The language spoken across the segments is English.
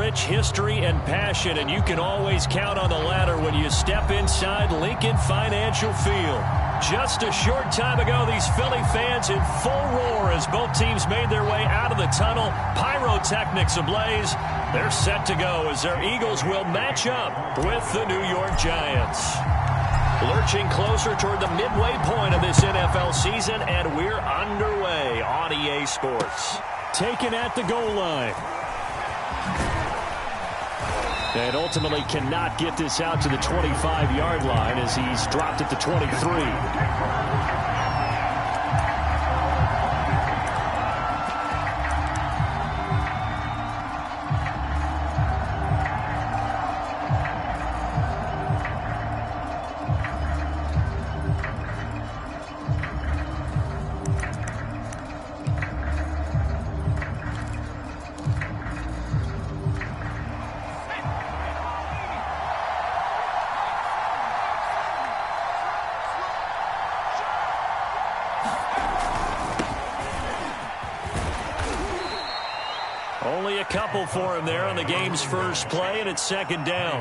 rich history and passion, and you can always count on the ladder when you step inside Lincoln Financial Field. Just a short time ago, these Philly fans in full roar as both teams made their way out of the tunnel. Pyrotechnics ablaze. They're set to go as their Eagles will match up with the New York Giants. Lurching closer toward the midway point of this NFL season, and we're underway on EA Sports. Taken at the goal line. And ultimately cannot get this out to the 25-yard line as he's dropped at the 23. Only a couple for him there on the game's first play, and it's second down.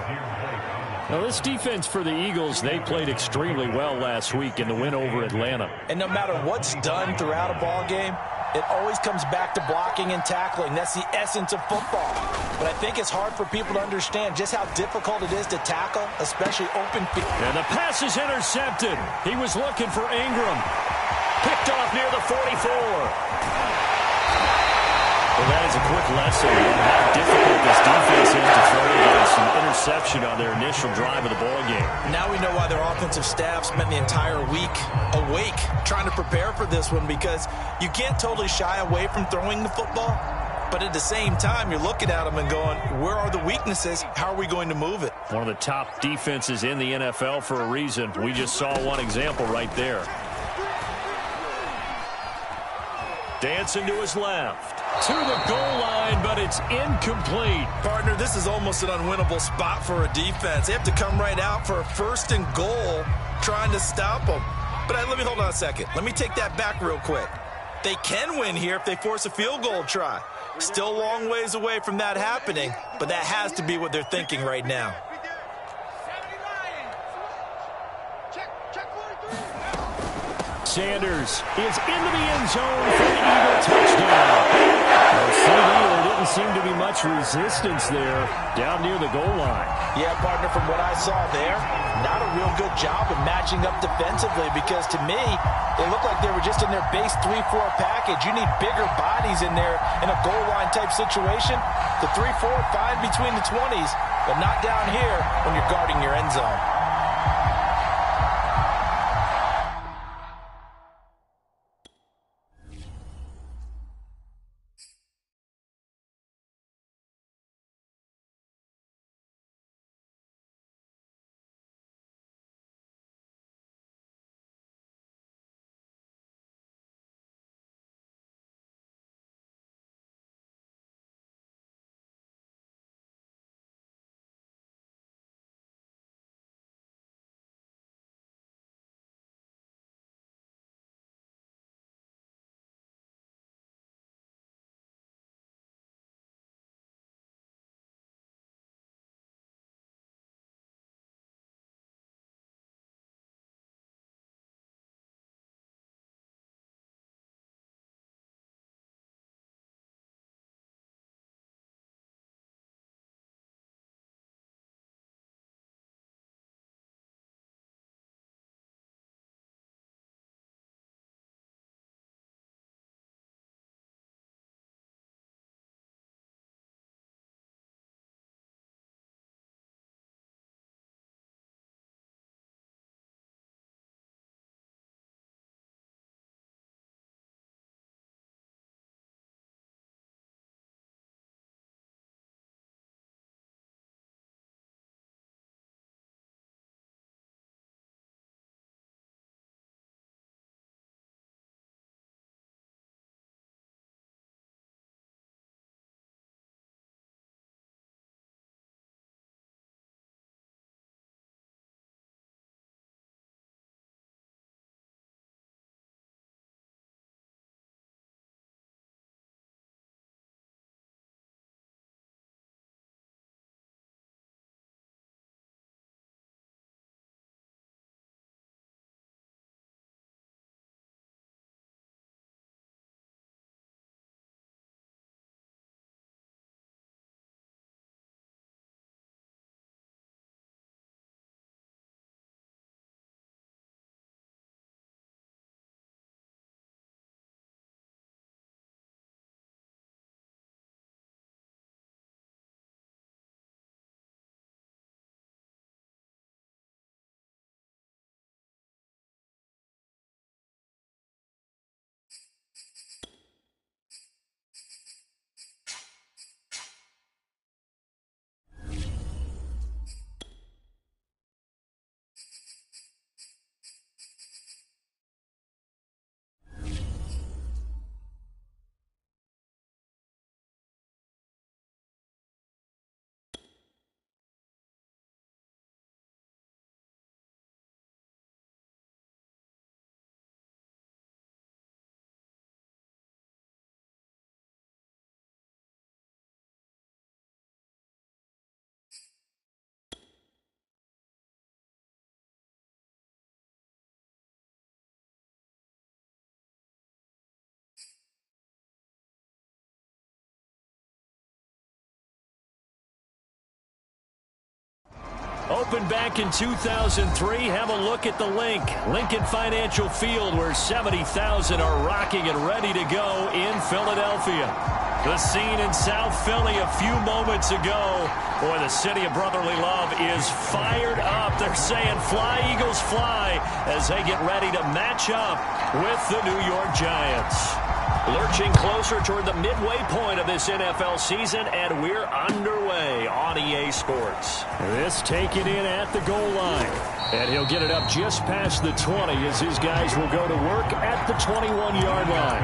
Now, this defense for the Eagles, they played extremely well last week in the win over Atlanta. And no matter what's done throughout a ball game, it always comes back to blocking and tackling. That's the essence of football. But I think it's hard for people to understand just how difficult it is to tackle, especially open field. And the pass is intercepted. He was looking for Ingram. Picked off near the 44. Well, that is a quick lesson on how difficult this defense is to throw against an interception on their initial drive of the ball game. Now we know why their offensive staff spent the entire week awake trying to prepare for this one, because you can't totally shy away from throwing the football, but at the same time you're looking at them and going, where are the weaknesses? How are we going to move it? One of the top defenses in the NFL for a reason. We just saw one example right there. Dancing to his left. To the goal line, but it's incomplete. Partner, this is almost an unwinnable spot for a defense. They have to come right out for a first and goal trying to stop them. But let me hold on a second. Let me take that back real quick. They can win here if they force a field goal try. Still a long ways away from that happening, but that has to be what they're thinking right now. Sanders is into the end zone for the Eagle touchdown. There didn't seem to be much resistance there down near the goal line. Yeah, partner, from what I saw there, not a real good job of matching up defensively, because to me, it looked like they were just in their base 3-4 package. You need bigger bodies in there in a goal line type situation. The 3-4 fine between the 20s, but not down here when you're guarding your end zone. Opened back in 2003. Have a look at the Lincoln Financial Field, where 70,000 are rocking and ready to go in Philadelphia. The scene in South Philly a few moments ago. Boy, the city of brotherly love is fired up. They're saying, "Fly, Eagles, fly," as they get ready to match up with the New York Giants. Lurching closer toward the midway point of this NFL season, and we're underway on EA Sports. This taken in at the goal line. And he'll get it up just past the 20 as his guys will go to work at the 21-yard line.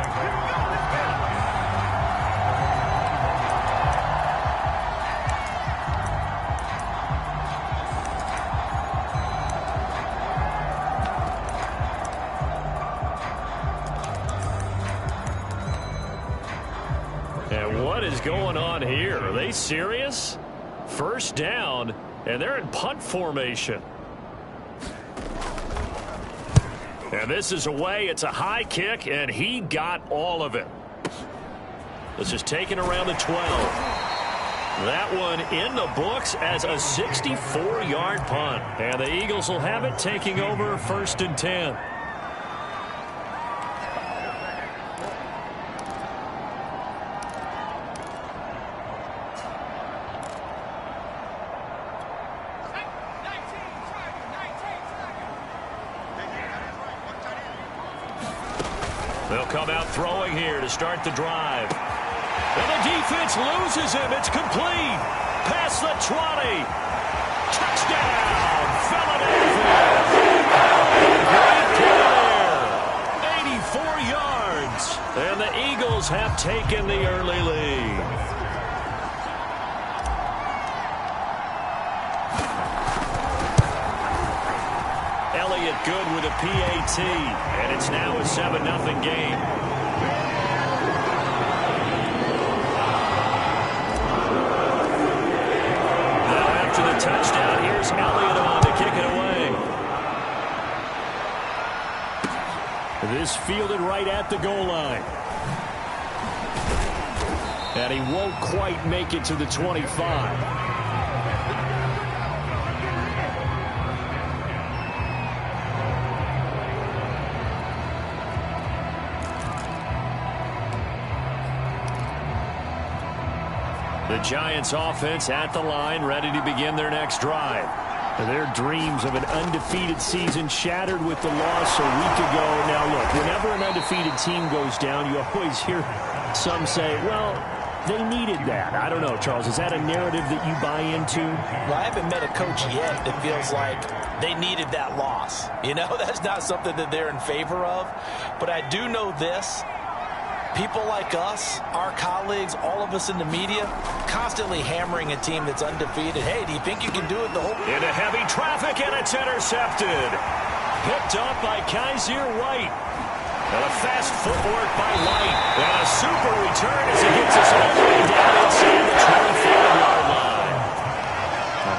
And what is going on here? Are they serious? First down, and they're in punt formation. And this is away. It's a high kick, and he got all of it. This is taken around the 12. That one in the books as a 64-yard punt. And the Eagles will have it, taking over 1st and 10. They'll come out throwing here to start the drive. And the defense loses him. It's complete. Past the 20. Touchdown, Philadelphia. Great play there. 84 yards. And the Eagles have taken the early lead. Elliott good with a PAT, and it's now a 7-0 game. Now after the touchdown, here's Elliott on to kick it away. This fielded right at the goal line. And he won't quite make it to the 25. The Giants offense at the line, ready to begin their next drive. Their dreams of an undefeated season shattered with the loss a week ago. Now look, whenever an undefeated team goes down, you always hear some say, well, they needed that. I don't know, Charles. Is that a narrative that you buy into? Well, I haven't met a coach yet that feels like they needed that loss. You know, that's not something that they're in favor of. But I do know this. People like us, our colleagues, all of us in the media, constantly hammering a team that's undefeated. Hey, do you think you can do it the whole... Into heavy traffic, and it's intercepted. Picked up by Kaiser White. And a fast footwork by White. And a super return as he gets us all the way down inside the 24-yard line.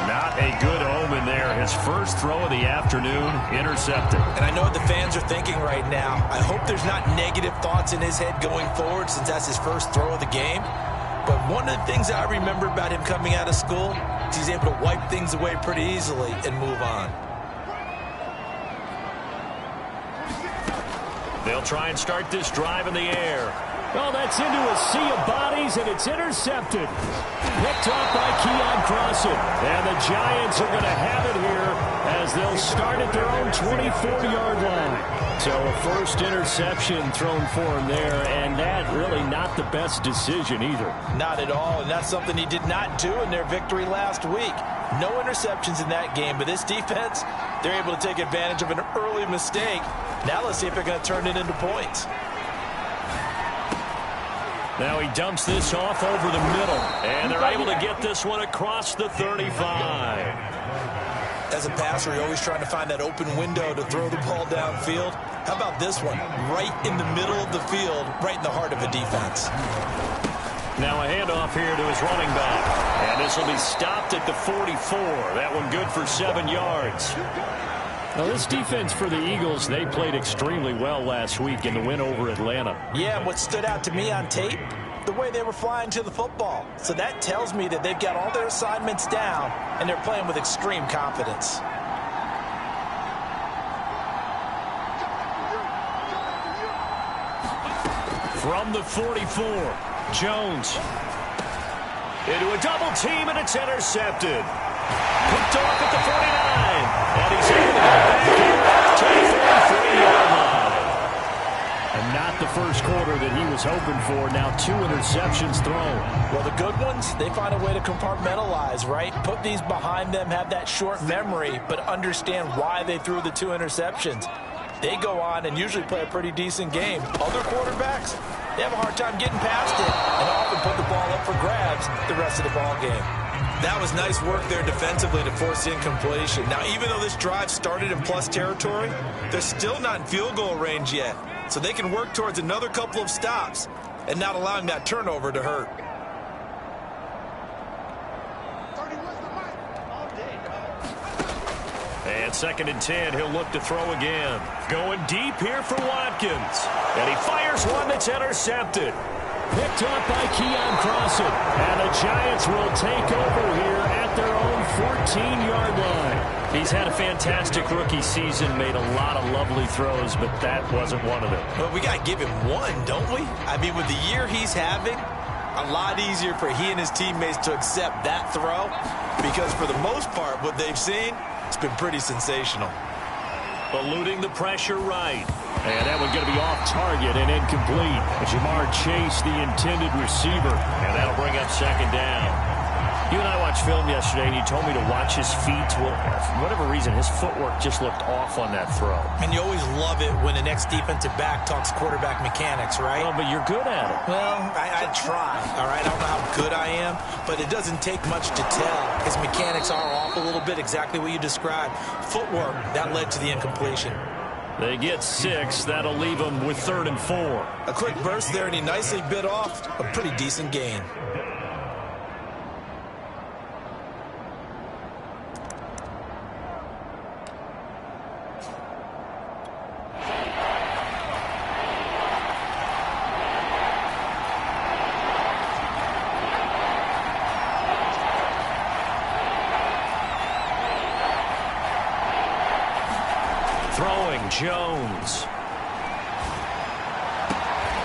Not a good omen there. His first throw of the afternoon, intercepted. And I know what the fans are thinking right now. I hope there's not negative thoughts in his head going forward since that's his first throw of the game. But one of the things I remember about him coming out of school is he's able to wipe things away pretty easily and move on. They'll try and start this drive in the air. Well, that's into a sea of bodies, and it's intercepted. Picked up by Keon Crossan. And the Giants are going to have it here as they'll start at their own 24-yard line. So a first interception thrown for him there, and that really not the best decision either. Not at all, and that's something he did not do in their victory last week. No interceptions in that game, but this defense, they're able to take advantage of an early mistake. Now let's see if they're going to turn it into points. Now he dumps this off over the middle, and they're able to get this one across the 35. As a passer, you're always trying to find that open window to throw the ball downfield. How about this one? Right in the middle of the field, right in the heart of a defense. Now a handoff here to his running back. And this will be stopped at the 44. That one good for 7 yards. Now this defense for the Eagles, they played extremely well last week in the win over Atlanta. Yeah, and what stood out to me on tape, the way they were flying to the football. So that tells me that they've got all their assignments down, and they're playing with extreme confidence. From the 44, Jones. Into a double team, and it's intercepted. Picked off at the 49. And he's able to get back here to the 43-yard line. And not the first quarter that he was hoping for. Now 2 interceptions thrown. Well, the good ones, they find a way to compartmentalize, right? Put these behind them, have that short memory, but understand why they threw the 2 interceptions. They go on and usually play a pretty decent game. Other quarterbacks, they have a hard time getting past it and often put the ball up for grabs the rest of the ball game. That was nice work there defensively to force incompletion. Now, even though this drive started in plus territory, they're still not in field goal range yet. So they can work towards another couple of stops and not allowing that turnover to hurt. And 2nd and 10, he'll look to throw again. Going deep here for Watkins. And he fires one that's intercepted. Picked up by Keon Crossen. And the Giants will take over here at their own 14-yard line. He's had a fantastic rookie season, made a lot of lovely throws, but that wasn't one of them. Well, we got to give him one, don't we? I mean, with the year he's having, a lot easier for he and his teammates to accept that throw because for the most part, what they've seen, it's been pretty sensational. Eluding the pressure right. And that one's going to be off target and incomplete. Ja'Marr Chase, the intended receiver. And that'll bring up 2nd down. You and I watched film yesterday, and you told me to watch his feet. Well, for whatever reason, his footwork just looked off on that throw. And you always love it when the next defensive back talks quarterback mechanics, right? Well, but you're good at it. Well, I try, all right? I don't know how good I am, but it doesn't take much to tell. His mechanics are off a little bit, exactly what you described. Footwork, that led to the incompletion. They get 6. That'll leave them with 3rd and 4. A quick burst there, and he nicely bit off a pretty decent gain. Jones.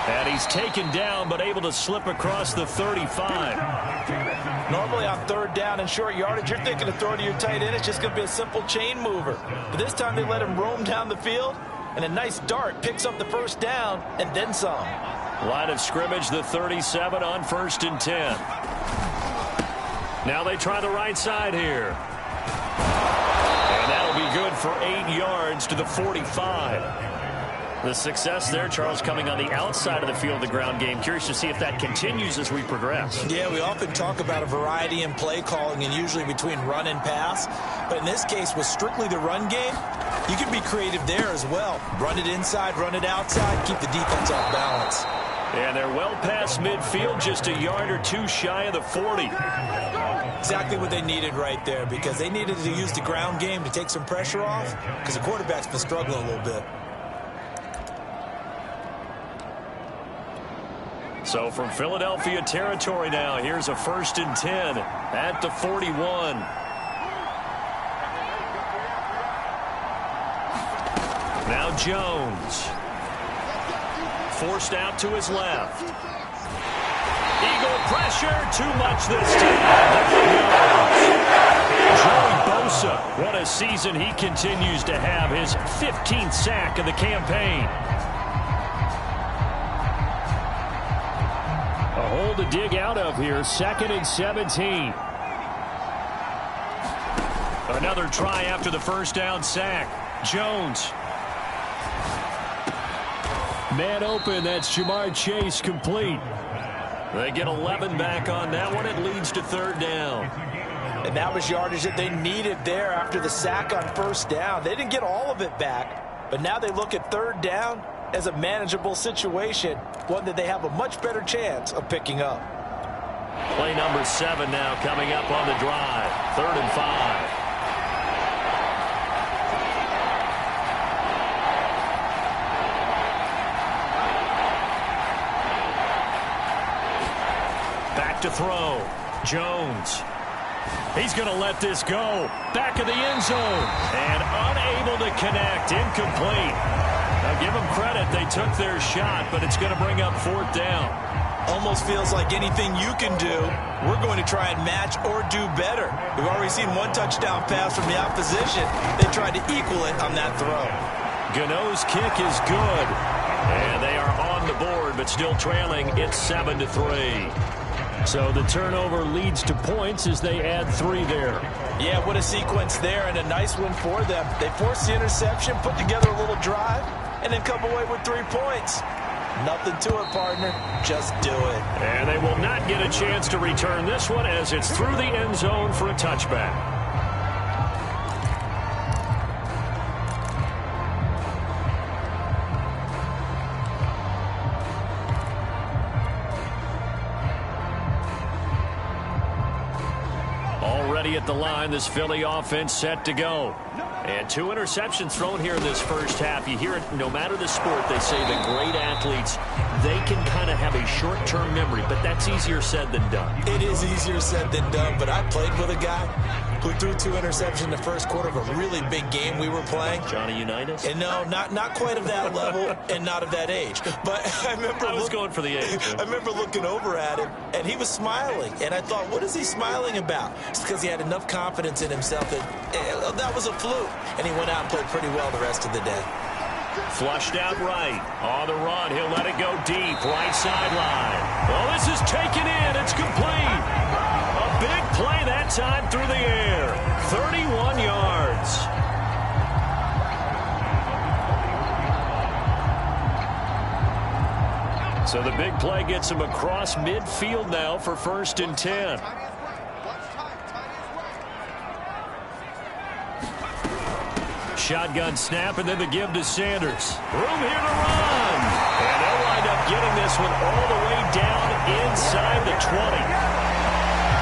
And he's taken down, but able to slip across the 35. Normally on 3rd down and short yardage, you're thinking of throwing to your tight end. It's just going to be a simple chain mover. But this time they let him roam down the field, and a nice dart picks up the 1st down and then some. Line of scrimmage, the 37 on 1st and 10. Now they try the right side here. Be good for 8 yards to the 45. The success there, Charles, coming on the outside of the field, the ground game. Curious to see if that continues as we progress. Yeah, we often talk about a variety in play calling and usually between run and pass. But in this case, with strictly the run game, you can be creative there as well. Run it inside, run it outside, keep the defense off balance. And they're well past midfield, just a yard or 2 shy of the 40. Exactly what they needed right there because they needed to use the ground game to take some pressure off because the quarterback's been struggling a little bit. So from Philadelphia territory now, here's a 1st and 10 at the 41. Now Jones. Forced out to his left. Eagle pressure, too much this time. Joey Bosa, what a season he continues to have. His 15th sack of the campaign. A hole to dig out of here, 2nd and 17. Another try after the 1st down sack. Jones. Man open, that's Ja'Marr Chase complete. They get 11 back on that one. It leads to 3rd down. And that was yardage that they needed there after the sack on 1st down. They didn't get all of it back, but now they look at 3rd down as a manageable situation, one that they have a much better chance of picking up. Play number 7 now coming up on the drive. 3rd and 5. back to throw. Jones. He's going to let this go. Back of the end zone. And unable to connect. Incomplete. Now give them credit. They took their shot, but it's going to bring up fourth down. Almost feels like anything you can do, we're going to try and match or do better. We've already seen one touchdown pass from the opposition. They tried to equal it on that throw. Gano's kick is good. And they are on the board, but still trailing. It's 7-3. So the turnover leads to points as they add 3 there. Yeah, what a sequence there, and a nice one for them. They forced the interception, put together a little drive, and then come away with 3 points. Nothing to it, partner. Just do it. And they will not get a chance to return this one as it's through the end zone for a touchback. Already at the line, this Philly offense set to go. And 2 interceptions thrown here in this first half. You hear it, no matter the sport, they say the great athletes, they can kind of have a short-term memory, but that's easier said than done. It is easier said than done, but I played with a guy who threw 2 interceptions in the first quarter of a really big game we were playing. Johnny Unitas? And no, not quite of that level and not of that age. But I was going for the age. I remember looking over at him, and he was smiling. And I thought, what is he smiling about? It's because he had enough confidence in himself that was a fluke. And he went out and played pretty well the rest of the day. Flushed out right. On the run. He'll let it go deep. Right sideline. Oh, this is taken in. It's complete. A big play that time through the air. 31 yards. So the big play gets him across midfield now for 1st and 10. Shotgun snap, and then the give to Sanders. Room here to run. And they'll wind up getting this one all the way down inside the 20.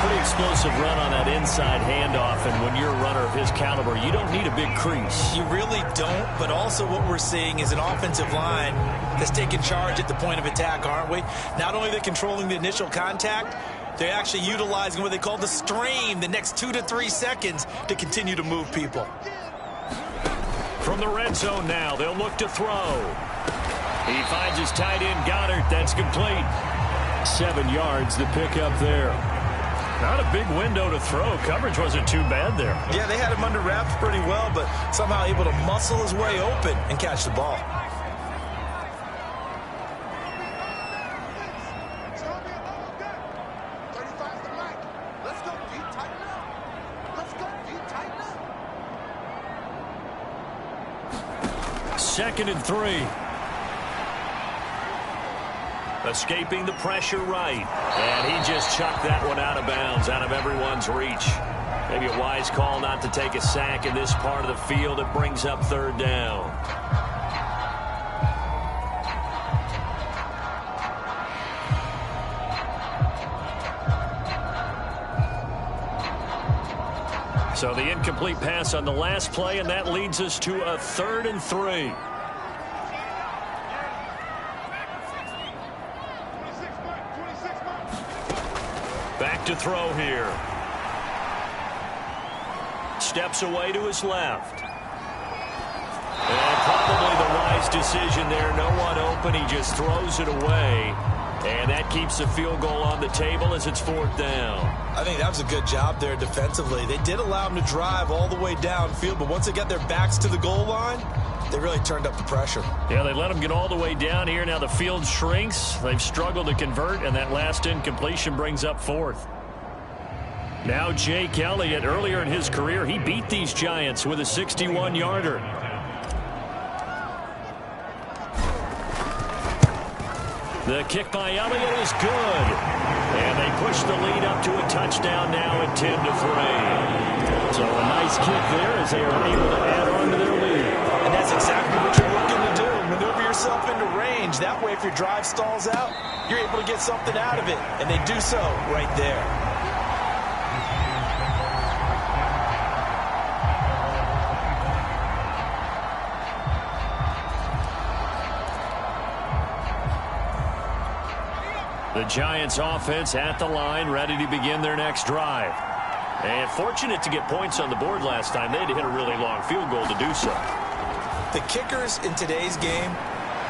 Pretty explosive run on that inside handoff, and when you're a runner of his caliber, you don't need a big crease. You really don't, but also what we're seeing is an offensive line that's taking charge at the point of attack, aren't we? Not only are they controlling the initial contact, they're actually utilizing what they call the strain, the next 2 to 3 seconds, to continue to move people. From the red zone now, they'll look to throw. He finds his tight end, Goddard. That's complete. 7 yards, the pickup there. Not a big window to throw. Coverage wasn't too bad there. Yeah, they had him under wraps pretty well, but somehow able to muscle his way open and catch the ball. Second and 3. Escaping the pressure right. And he just chucked that one out of bounds, out of everyone's reach. Maybe a wise call not to take a sack in this part of the field. It brings up 3rd down. So the incomplete pass on the last play, and that leads us to a 3rd and 3. Back to throw here. Steps away to his left. And probably the wise decision there. No one open. He just throws it away. And that keeps the field goal on the table as it's 4th down. I think that was a good job there defensively. They did allow them to drive all the way downfield, but once they got their backs to the goal line, they really turned up the pressure. Yeah, they let them get all the way down here. Now the field shrinks. They've struggled to convert, and that last incompletion brings up 4th. Now Jake Elliott, earlier in his career, he beat these Giants with a 61-yarder. The kick by Elliott is good. And they push the lead up to a touchdown now at 10-3. So a nice kick there as they are able to add on to their lead. And that's exactly what you're looking to do. Maneuver yourself into range. That way, if your drive stalls out, you're able to get something out of it. And they do so right there. The Giants offense at the line, ready to begin their next drive. And fortunate to get points on the board last time. They had to hit a really long field goal to do so. The kickers in today's game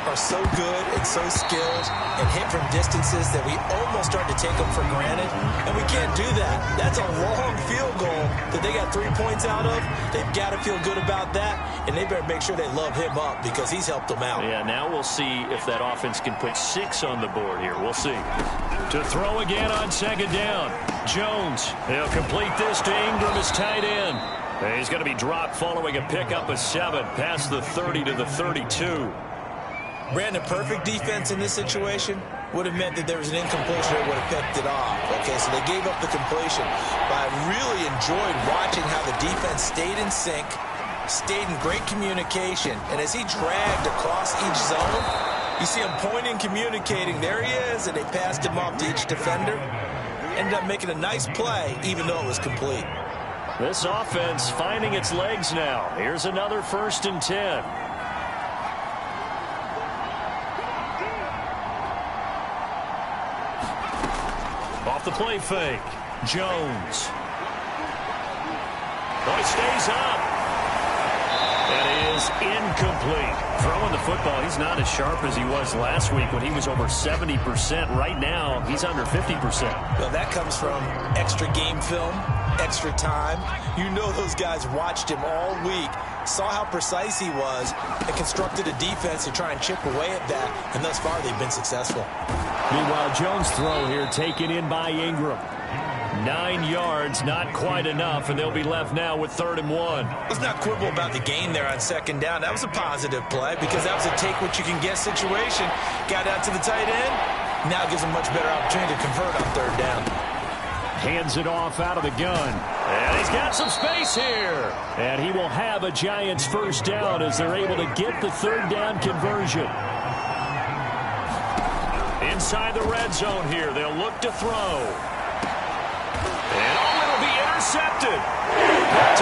are so good and so skilled and hit from distances that we almost start to take them for granted, and we can't do that. That's a long field goal that they got 3 points out of. They've got to feel good about that, and they better make sure they love him up because he's helped them out. Yeah, now we'll see if that offense can put 6 on the board here. We'll see. To throw again on second down. Jones, he'll complete this to Ingram as tight end. He's going to be dropped following a pickup of 7 past the 30 to the 32. Brandon, perfect defense in this situation would have meant that there was an incompletion that would have picked it off. Okay, so they gave up the completion. But I really enjoyed watching how the defense stayed in sync, stayed in great communication, and as he dragged across each zone, you see him pointing, communicating. There he is, and they passed him off to each defender. Ended up making a nice play, even though it was complete. This offense finding its legs now. Here's another 1st and 10. Off the play fake. Jones. Boy, stays up. That is incomplete. Throwing the football, he's not as sharp as he was last week when he was over 70%. Right now, he's under 50%. Well, that comes from extra game film, extra time. You know those guys watched him all week, saw how precise he was, and constructed a defense to try and chip away at that, and thus far they've been successful. Meanwhile, Jones' throw here taken in by Ingram. 9 yards, not quite enough, and they'll be left now with 3rd and 1. Let's not quibble about the gain there on second down. That was a positive play because that was a take-what-you-can-get situation. Got out to the tight end. Now gives them much better opportunity to convert on 3rd down. Hands it off out of the gun. And he's got some space here. And he will have a Giants 1st down as they're able to get the 3rd down conversion. Inside the red zone here, they'll look to throw. And it'll be intercepted. And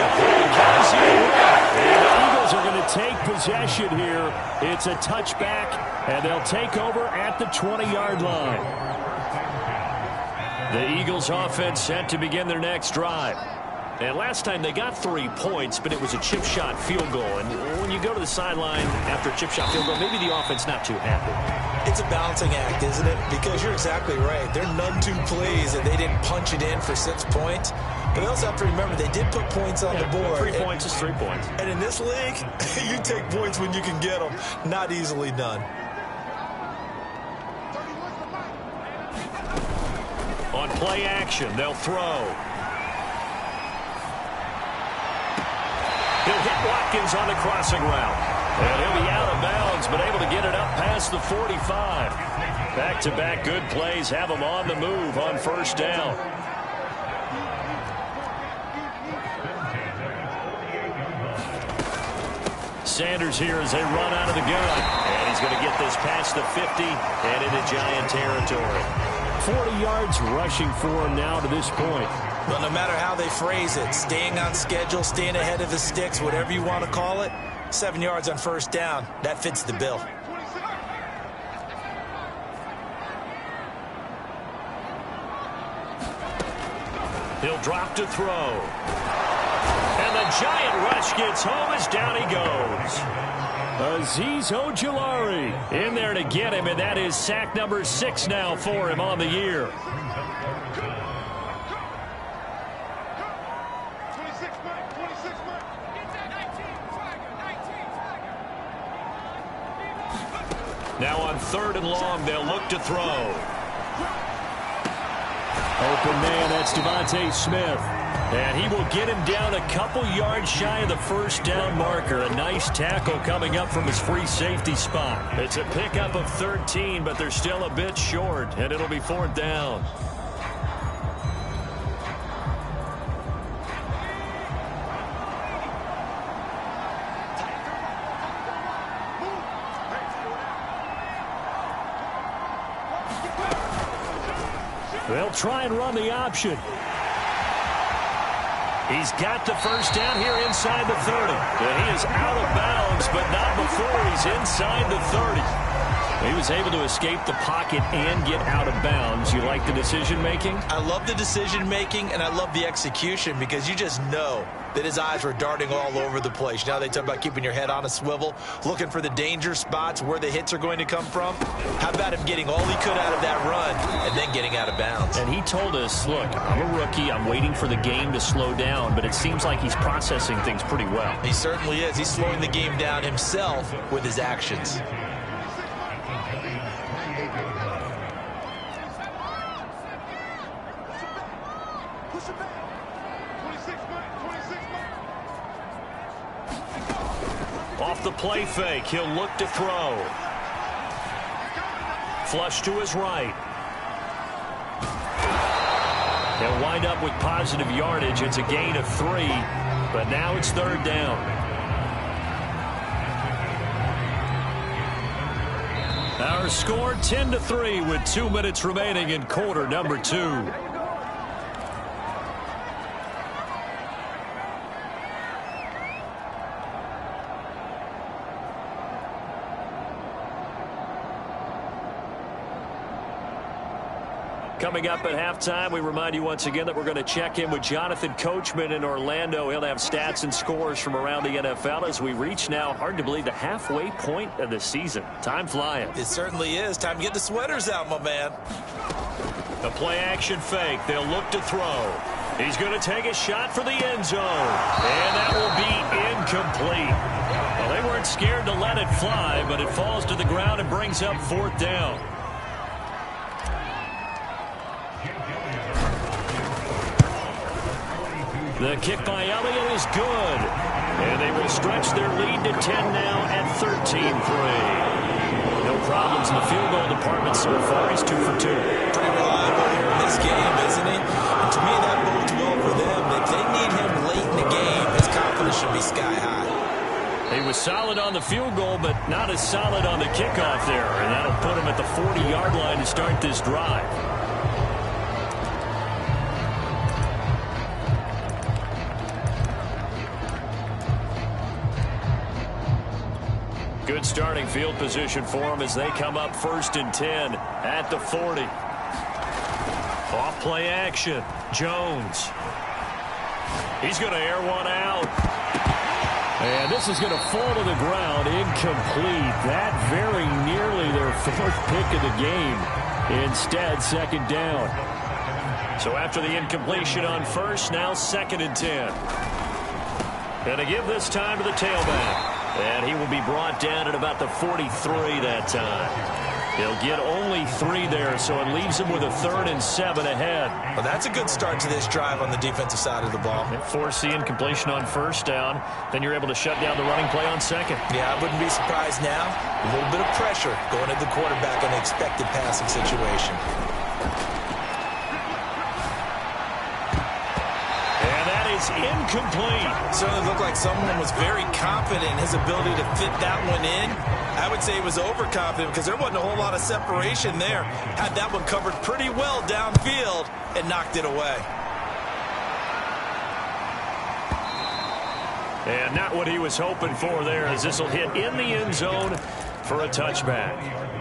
the Eagles are going to take possession here. It's a touchback, and they'll take over at the 20-yard line. The Eagles offense set to begin their next drive. And last time they got 3 points, but it was a chip shot field goal. And when you go to the sideline after a chip shot field goal, maybe the offense not too happy. It's a balancing act, isn't it? Because you're exactly right. They're none too pleased that they didn't punch it in for 6 points. But they also have to remember they did put points on the board. 3 points is 3 points. And in this league, you take points when you can get them. Not easily done. On play action, they'll throw. He'll hit Watkins on the crossing route. And he'll be out of bounds, but able to get it up past the 45. Back-to-back good plays have him on the move on 1st down. Sanders here as they run out of the gun. And he's going to get this past the 50 and into Giant territory. 40 yards rushing for him now to this point. Well, no matter how they phrase it, staying on schedule, staying ahead of the sticks, whatever you want to call it, 7 yards on 1st down, that fits the bill. He'll drop to throw. And the Giant rush gets home as down he goes. Azeez Ojulari in there to get him, and that is sack number 6 now for him on the year. Now on 3rd and long, they'll look to throw. Open man, that's Devontae Smith. And he will get him down a couple yards shy of the 1st down marker. A nice tackle coming up from his free safety spot. It's a pickup of 13, but they're still a bit short, and it'll be 4th down. They'll try and run the option. He's got the 1st down here inside the 30. He is out of bounds, but not before he's inside the 30. He was able to escape the pocket and get out of bounds. You like the decision-making? I love the decision-making, and I love the execution because you just know that his eyes were darting all over the place. Now they talk about keeping your head on a swivel, looking for the danger spots where the hits are going to come from. How about him getting all he could out of that run and then getting out of bounds? And he told us, look, I'm a rookie. I'm waiting for the game to slow down, but it seems like he's processing things pretty well. He certainly is. He's slowing the game down himself with his actions. Off the play fake, he'll look to throw. Flush to his right. He'll wind up with positive yardage. It's a gain of 3, but now it's 3rd down. Our score 10-3 with 2 minutes remaining in quarter number 2. Coming up at halftime, we remind you once again that we're going to check in with Jonathan Coachman in Orlando. He'll have stats and scores from around the NFL as we reach now, hard to believe, the halfway point of the season. Time flying. It certainly is. Time to get the sweaters out, my man. The play action fake. They'll look to throw. He's going to take a shot for the end zone. And that will be incomplete. Well, they weren't scared to let it fly, but it falls to the ground and brings up 4th down. The kick by Elliott is good. And they will stretch their lead to 10 now at 13-3. No problems in the field goal department so far. He's 2 for 2. Pretty reliable here in this game, isn't he? And to me, that bodes well for them. If they need him late in the game, his confidence should be sky high. He was solid on the field goal, but not as solid on the kickoff there. And that'll put him at the 40-yard line to start this drive. Good starting field position for them as they come up 1st and 10 at the 40. Off play action. Jones. He's going to air one out. And this is going to fall to the ground. Incomplete. That very nearly their 4th pick of the game. Instead, 2nd down. So after the incompletion on 1st, now 2nd and 10. And to give this time to the tailback. And he will be brought down at about the 43 that time. He'll get only 3 there, so it leaves him with a 3rd and 7 ahead. Well, that's a good start to this drive on the defensive side of the ball. Force the incompletion on 1st down. Then you're able to shut down the running play on 2nd. Yeah, I wouldn't be surprised now. A little bit of pressure going at the quarterback in an expected passing situation. Incomplete. Certainly looked like someone was very confident in his ability to fit that one in. I would say he was overconfident because there wasn't a whole lot of separation there. Had that one covered pretty well downfield and knocked it away. And not what he was hoping for there, as this will hit in the end zone for a touchback.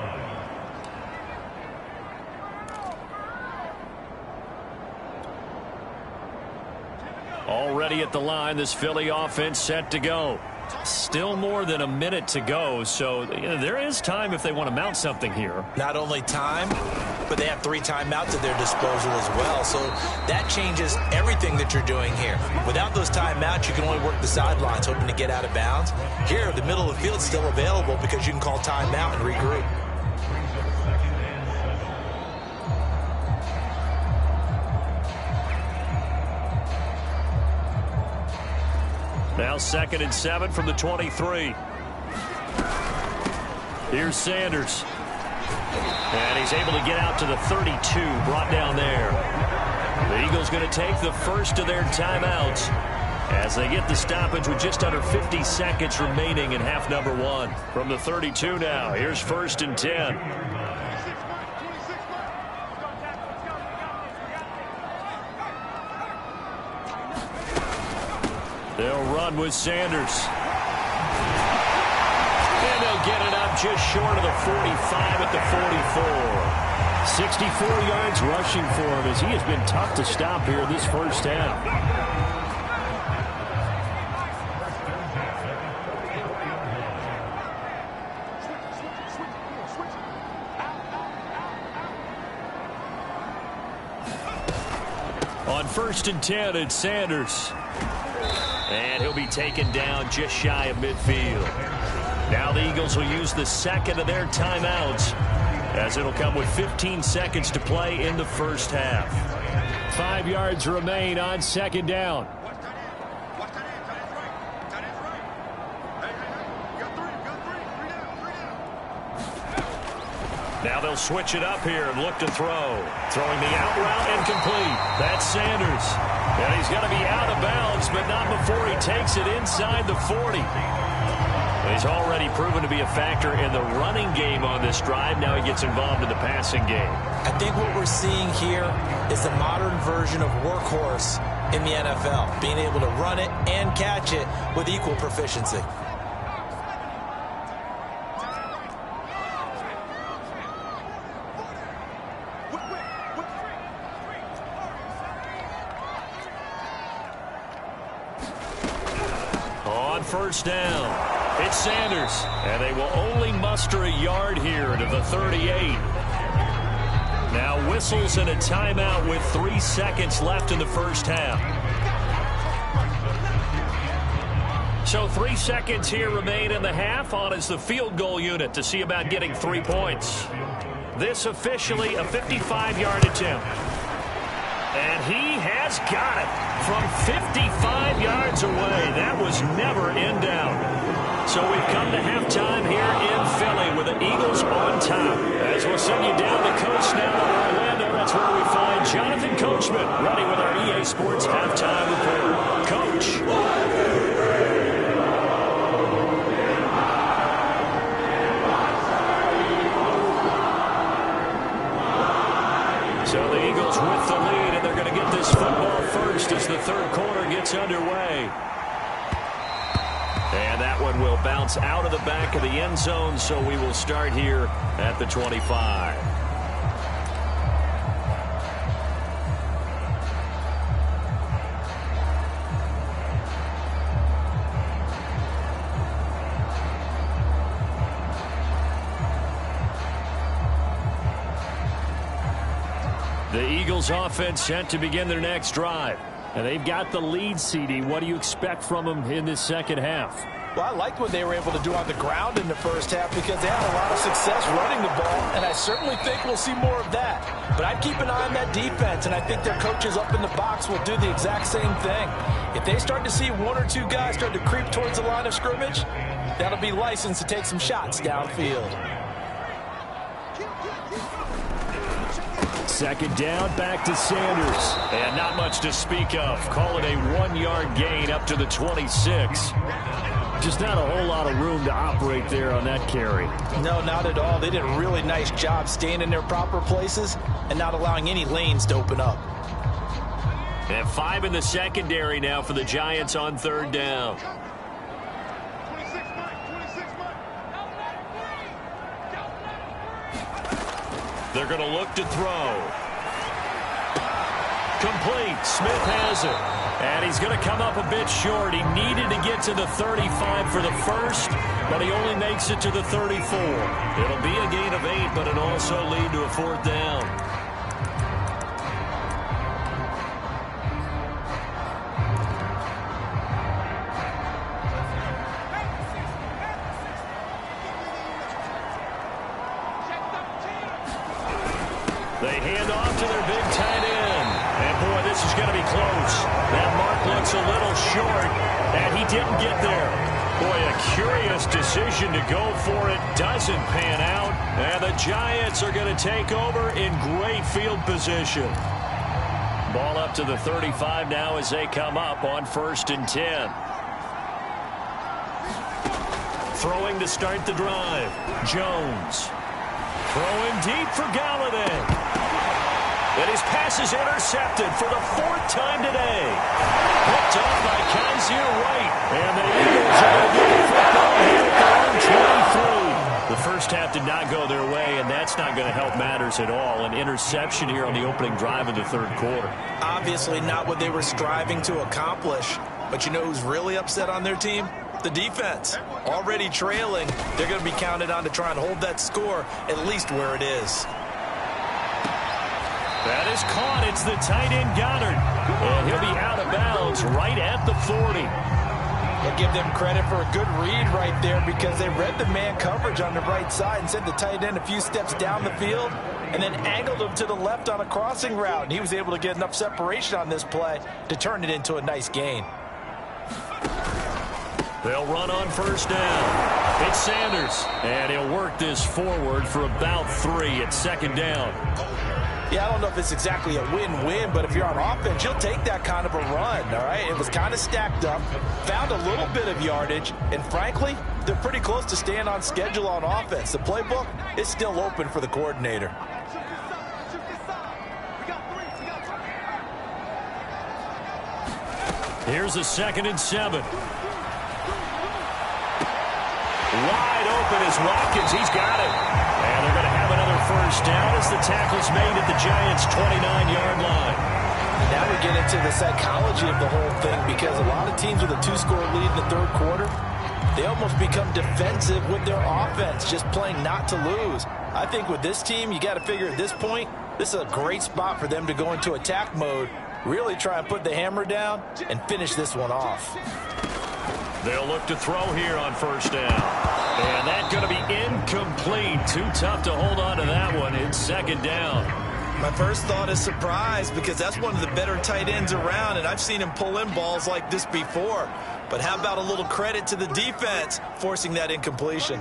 Already at the line, this Philly offense set to go. Still more than a minute to go, so there is time if they want to mount something here. Not only time, but they have 3 timeouts at their disposal as well, so that changes everything that you're doing here. Without those timeouts, you can only work the sidelines, hoping to get out of bounds. Here, the middle of the field is still available because you can call timeout and regroup. Now 2nd and 7 from the 23. Here's Sanders. And he's able to get out to the 32, brought down there. The Eagles going to take the first of their timeouts as they get the stoppage with just under 50 seconds remaining in half number 1. From the 32 now, here's 1st and 10. They'll run with Sanders. And they'll get it up just short of the 45 at the 44. 64 yards rushing for him as he has been tough to stop here this first half. On 1st and 10, it's Sanders. And he'll be taken down just shy of midfield. Now the Eagles will use the second of their timeouts, as it'll come with 15 seconds to play in the first half. 5 yards remain on 2nd down. Now they'll switch it up here and look to throw. Throwing the out route and complete. That's Sanders. And he's going to be out of bounds, but not before he takes it inside the 40. He's already proven to be a factor in the running game on this drive. Now he gets involved in the passing game. I think what we're seeing here is the modern version of workhorse in the NFL. Being able to run it and catch it with equal proficiency. On 1st down, it's Sanders, and they will only muster a yard here to the 38. Now whistles and a timeout with 3 seconds left in the first half. So 3 seconds here remain in the half. On is the field goal unit to see about getting 3 points. This officially a 55-yard attempt. And he has got it from 55 yards away. That was never in doubt. So we've come to halftime here in Philly with the Eagles on top. As we'll send you down the coast now to Orlando, that's where we find Jonathan Coachman ready with our EA Sports halftime report. Coach. So the Eagles with the lead, and they're going to get this football first as the third quarter gets underway. And that one will bounce out of the back of the end zone, so we will start here at the 25. The Eagles offense set to begin their next drive. And they've got the lead, CD. What do you expect from them in this second half? Well, I liked what they were able to do on the ground in the first half because they had a lot of success running the ball, and I certainly think we'll see more of that. But I'd keep an eye on that defense, and I think their coaches up in the box will do the exact same thing. If they start to see 1 or 2 guys start to creep towards the line of scrimmage, that'll be licensed to take some shots downfield. Second down, back to Sanders. And not much to speak of. Call it a 1-yard gain up to the 26. Just not a whole lot of room to operate there on that carry. No, not at all. They did a really nice job staying in their proper places and not allowing any lanes to open up. And 5 in the secondary now for the Giants on 3rd down. They're going to look to throw. Complete. Smith has it. And he's going to come up a bit short. He needed to get to the 35 for the first, but he only makes it to the 34. It'll be a gain of 8, but it'll also lead to a 4th down. They hand off to their big tight end. And, boy, this is going to be close. That mark looks a little short, and he didn't get there. Boy, a curious decision to go for it. Doesn't pan out. And the Giants are going to take over in great field position. Ball up to the 35 now as they come up on 1st and 10. Throwing to start the drive. Jones. Throwing deep for Galladay. And his pass is intercepted for the 4th time today. Picked off by Kaiser White. And the Eagles are going to get the football here at their own 23. The first half did not go their way, and that's not going to help matters at all. An interception here on the opening drive of the third quarter. Obviously not what they were striving to accomplish. But you know who's really upset on their team? The defense. Already trailing, they're going to be counted on to try and hold that score at least where it is. That is caught. It's the tight end Goddard. And he'll be out of bounds right at the 40. I'll give them credit for a good read right there because they read the man coverage on the right side and sent the tight end a few steps down the field and then angled him to the left on a crossing route. And he was able to get enough separation on this play to turn it into a nice gain. They'll run on first down. It's Sanders, and he'll work this forward for about 3 at second down. Yeah, I don't know if it's exactly a win-win, but if you're on offense, you'll take that kind of a run, all right? It was kind of stacked up, found a little bit of yardage, and frankly, they're pretty close to staying on schedule on offense. The playbook is still open for the coordinator. Here's a 2nd and 7. Wide open is Watkins. He's got it. And they're going to have another first down as the tackle's made at the Giants' 29-yard line. Now we get into the psychology of the whole thing because a lot of teams with a 2-score lead in the third quarter, they almost become defensive with their offense, just playing not to lose. I think with this team, you got to figure at this point, this is a great spot for them to go into attack mode, really try and put the hammer down and finish this one off. They'll look to throw here on first down. And that's going to be incomplete. Too tough to hold on to that one. It's second down. My first thought is surprise because that's one of the better tight ends around, and I've seen him pull in balls like this before. But how about a little credit to the defense forcing that incompletion?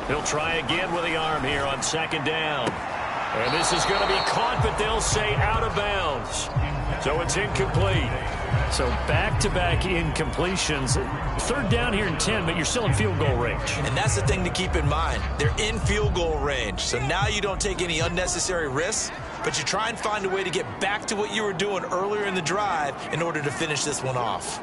He'll try again with the arm here on second down. And this is going to be caught, but they'll say out of bounds. So it's incomplete. So back-to-back incompletions. Third down here in 10, but you're still in field goal range. And that's the thing to keep in mind. They're in field goal range. So now you don't take any unnecessary risks, but you try and find a way to get back to what you were doing earlier in the drive in order to finish this one off.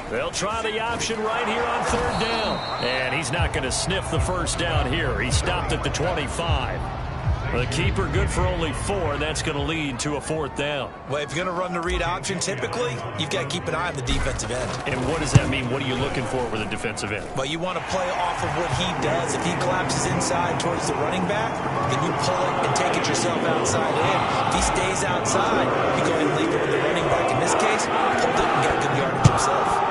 They'll try the option right here on third down. And he's not going to sniff the first down here. He stopped at the 25. The keeper good for only 4, and that's going to lead to a fourth down. Well, if you're going to run the read option, typically, you've got to keep an eye on the defensive end. And what does that mean? What are you looking for with a defensive end? Well, you want to play off of what he does. If he collapses inside towards the running back, then you pull it and take it yourself outside in. If he stays outside, you go ahead and leave it with the running back. In this case, pulled it and got good yardage himself.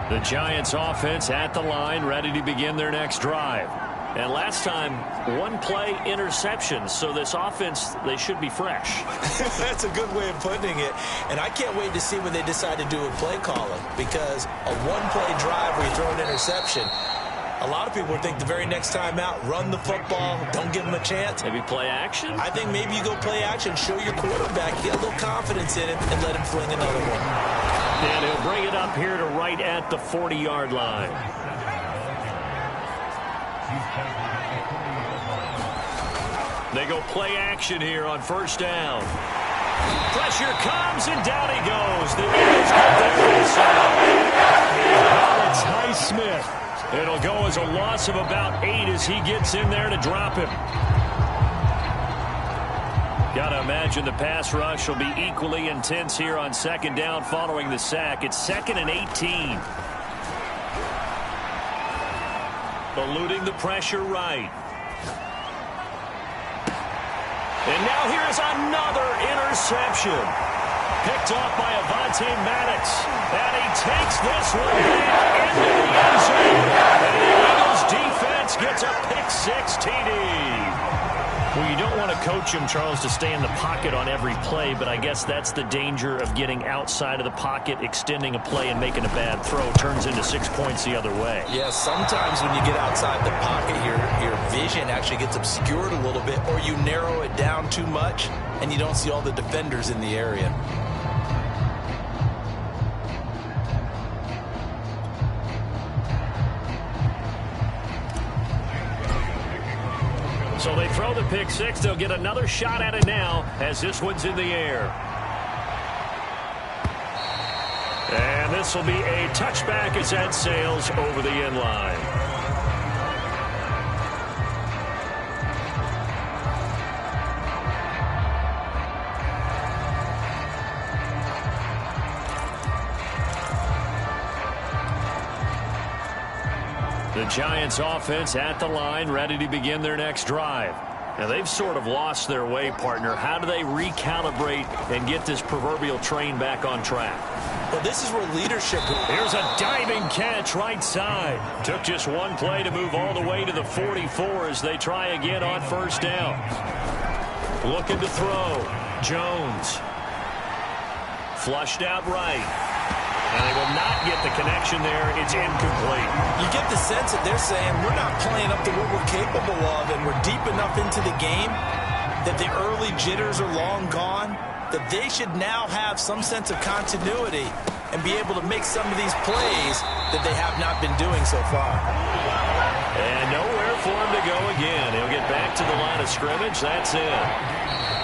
The Giants offense at the line, ready to begin their next drive. And last time, 1-play interception. So this offense, they should be fresh. That's a good way of putting it. And I can't wait to see when they decide to do a play calling. Because a 1-play drive where you throw an interception, a lot of people think the very next time out, run the football, don't give them a chance. Maybe play action? I think maybe you go play action, show your quarterback, get a little confidence in him, and let him fling another one. And he'll bring it up here to right at the 40-yard line. They go play action here on first down. Pressure comes, and down he goes. The Eagles get there inside. It's Highsmith. It'll go as a loss of about 8 as he gets in there to drop him. Got to imagine the pass rush will be equally intense here on second down following the sack. It's 2nd and 18. Eluding the pressure right. And now here's another interception. Picked off by Avonte Maddox. And he takes this one into the end zone. And the Eagles defense gets a pick-6 TD. Well, you don't want to coach him, Charles, to stay in the pocket on every play, but I guess that's the danger of getting outside of the pocket, extending a play, and making a bad throw. Turns into 6 points the other way. Yeah, sometimes when you get outside the pocket, your vision actually gets obscured a little bit, or you narrow it down too much, and you don't see all the defenders in the area. So they throw the pick-6. They'll get another shot at it now as this one's in the air. And this will be a touchback as that sails over the end line. The Giants offense at the line, ready to begin their next drive. Now, they've sort of lost their way, partner. How do they recalibrate and get this proverbial train back on track? Well, this is where leadership... Here's a diving catch right side. Took just one play to move all the way to the 44 as they try again on first down. Looking to throw. Jones. Flushed out right. And they will not get the connection there. It's incomplete. You get the sense that they're saying we're not playing up to what we're capable of, and we're deep enough into the game that the early jitters are long gone, that they should now have some sense of continuity and be able to make some of these plays that they have not been doing so far. And nowhere for him to go again. He'll get back to the line of scrimmage. That's it.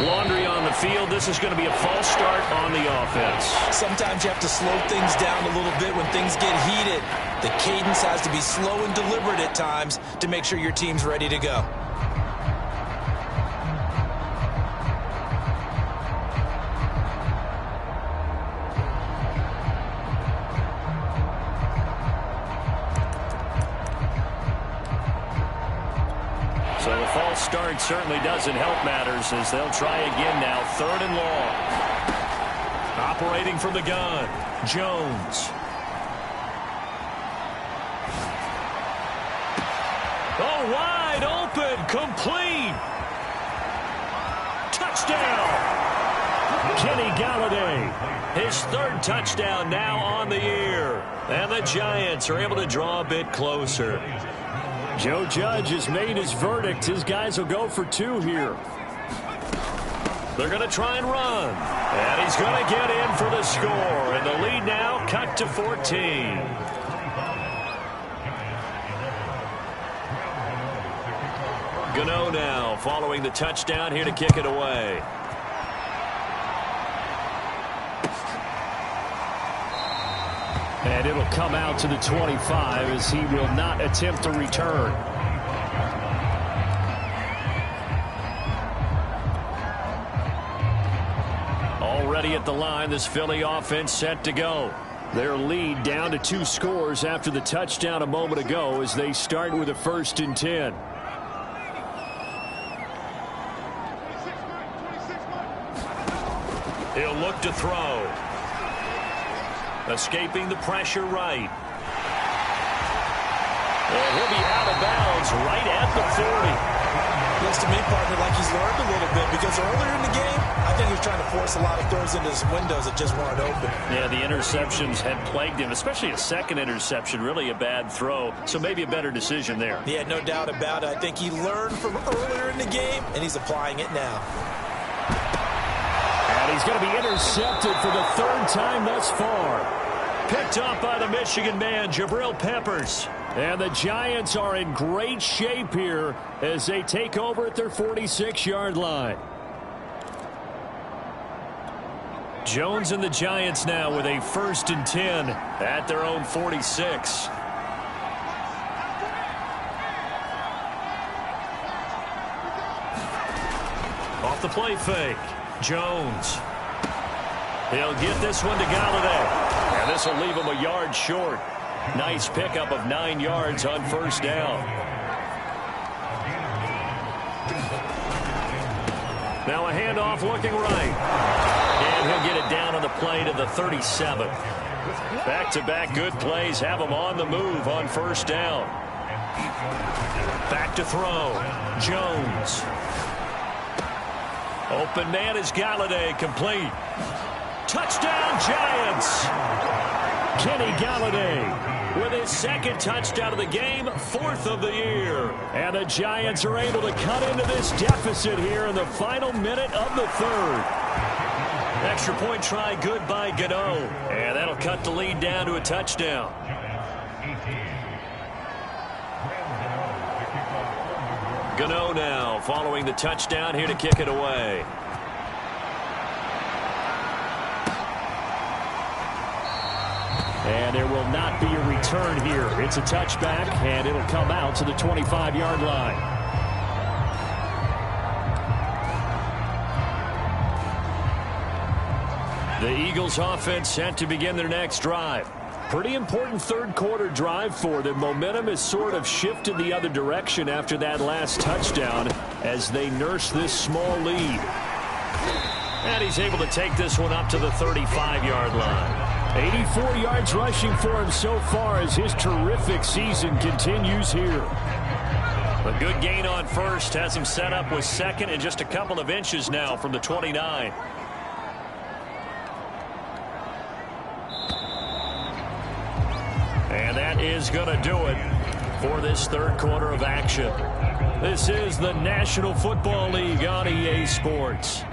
Laundry on the field. This is going to be a false start on the offense. Sometimes you have to slow things down a little bit when things get heated. The cadence has to be slow and deliberate at times to make sure your team's ready to go. So the false start certainly doesn't help matters as they'll try again now. 3rd and long. Operating from the gun. Jones. Oh, wide open. Complete. Touchdown. Kenny Galladay. His 3rd touchdown now on the year. And the Giants are able to draw a bit closer. Joe Judge has made his verdict. His guys will go for 2 here. They're going to try and run. And he's going to get in for the score. And the lead now cut to 14. Gano now following the touchdown here to kick it away. And it'll come out to the 25 as he will not attempt to return. Already at the line, this Philly offense set to go. Their lead down to 2 scores after the touchdown a moment ago as they start with a 1st and 10. He'll look to throw. Escaping the pressure right. And he'll be out of bounds right at the 40. Looks to me, partner, like he's learned a little bit because earlier in the game, I think he was trying to force a lot of throws into his windows that just weren't open. Yeah, the interceptions had plagued him, especially a 2nd interception, really a bad throw. So maybe a better decision there. Yeah, no doubt about it. I think he learned from earlier in the game, and he's applying it now. And he's going to be intercepted for the 3rd time thus far. Picked up by the Michigan man, Jabril Peppers. And the Giants are in great shape here as they take over at their 46-yard line. Jones and the Giants now with a 1st and 10 at their own 46. off the play fake. Jones. He'll get this one to Galladay. And this will leave him a yard short. Nice pickup of 9 yards on first down. Now a handoff looking right. And he'll get it down on the play to the 37. Back-to-back good plays have him on the move on first down. Back to throw. Jones. Open man is Galladay, complete. Touchdown, Giants! Kenny Galladay with his second touchdown of the game, 4th of the year. And the Giants are able to cut into this deficit here in the final minute of the 3rd. Extra point try good by Gano. And that'll cut the lead down to a touchdown. Gano now following the touchdown here to kick it away. And there will not be a return here. It's a touchback, and it'll come out to the 25-yard line. The Eagles offense set to begin their next drive. Pretty important third quarter drive for them. Momentum has sort of shifted the other direction after that last touchdown as they nurse this small lead. And he's able to take this one up to the 35-yard line. 84 yards rushing for him so far as his terrific season continues here. A good gain on first has him set up with second and just a couple of inches now from the 29. And that is going to do it for this third quarter of action. This is the National Football League on EA Sports.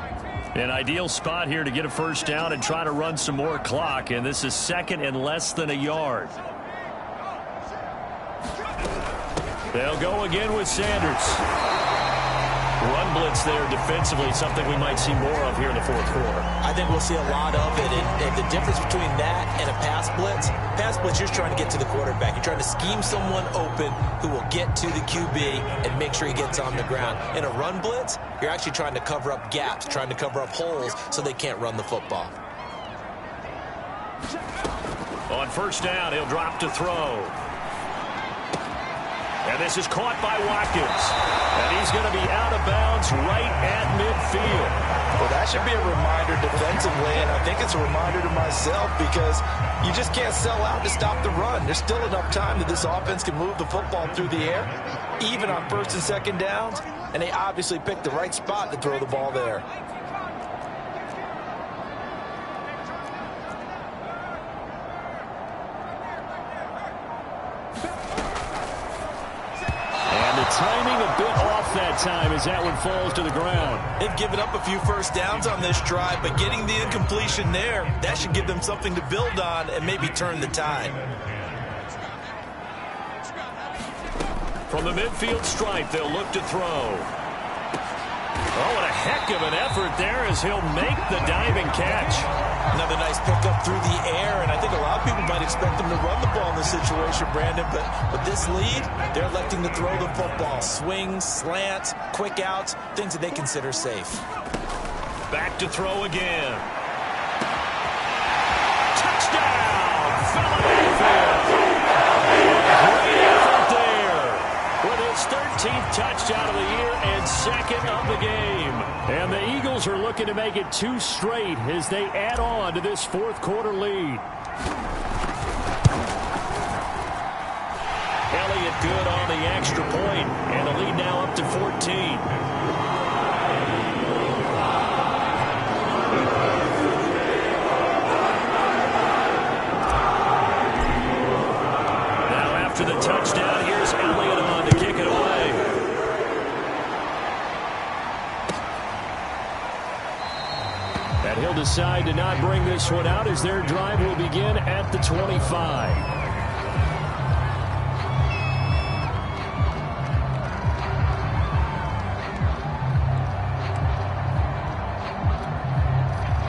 An ideal spot here to get a first down and try to run some more clock, and this is second and less than a yard. They'll go again with Sanders. Run blitz there defensively, something we might see more of here in the fourth quarter. I think we'll see a lot of it, and the difference between that and a pass blitz, you're just trying to get to the quarterback. You're trying to scheme someone open who will get to the QB and make sure he gets on the ground. In a run blitz, you're actually trying to cover up gaps, trying to cover up holes so they can't run the football. On first down, he'll drop to throw. And this is caught by Watkins. And he's going to be out of bounds right at midfield. Well, that should be a reminder defensively, and I think it's a reminder to myself because you just can't sell out to stop the run. There's still enough time that this offense can move the football through the air, even on first and second downs, and they obviously picked the right spot to throw the ball there. Timing a bit off that time as that one falls to the ground. They've given up a few first downs on this drive, but getting the incompletion there, that should give them something to build on and maybe turn the tide. From the midfield stripe, they'll look to throw. Oh, what a heck of an effort there as he'll make the diving catch. Another nice pickup through the air, and I think a lot of people might expect them to run the ball in this situation, Brandon, but with this lead, they're electing to throw the football. Swings, slants, quick outs, things that they consider safe. Back to throw again. Touchdown! Philadelphia! Great effort there with his 13th touchdown of the year and second of the game. And the Eagles are looking to make it 2 straight as they add on to this fourth quarter lead. Elliott good on the extra point, and the lead now up to 14. Now after the touchdown, here's Elliott on to kick it away. And he'll decide to not bring this one out as their drive will begin at the 25.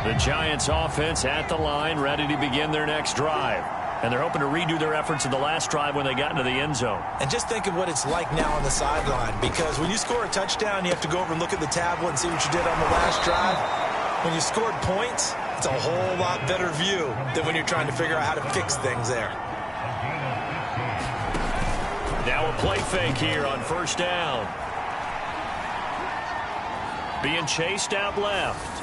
The Giants offense at the line, ready to begin their next drive. And they're hoping to redo their efforts in the last drive when they got into the end zone. And just think of what it's like now on the sideline, because when you score a touchdown, you have to go over and look at the tablet and see what you did on the last drive. When you scored points, it's a whole lot better view than when you're trying to figure out how to fix things there. Now a play fake here on first down. Being chased out left.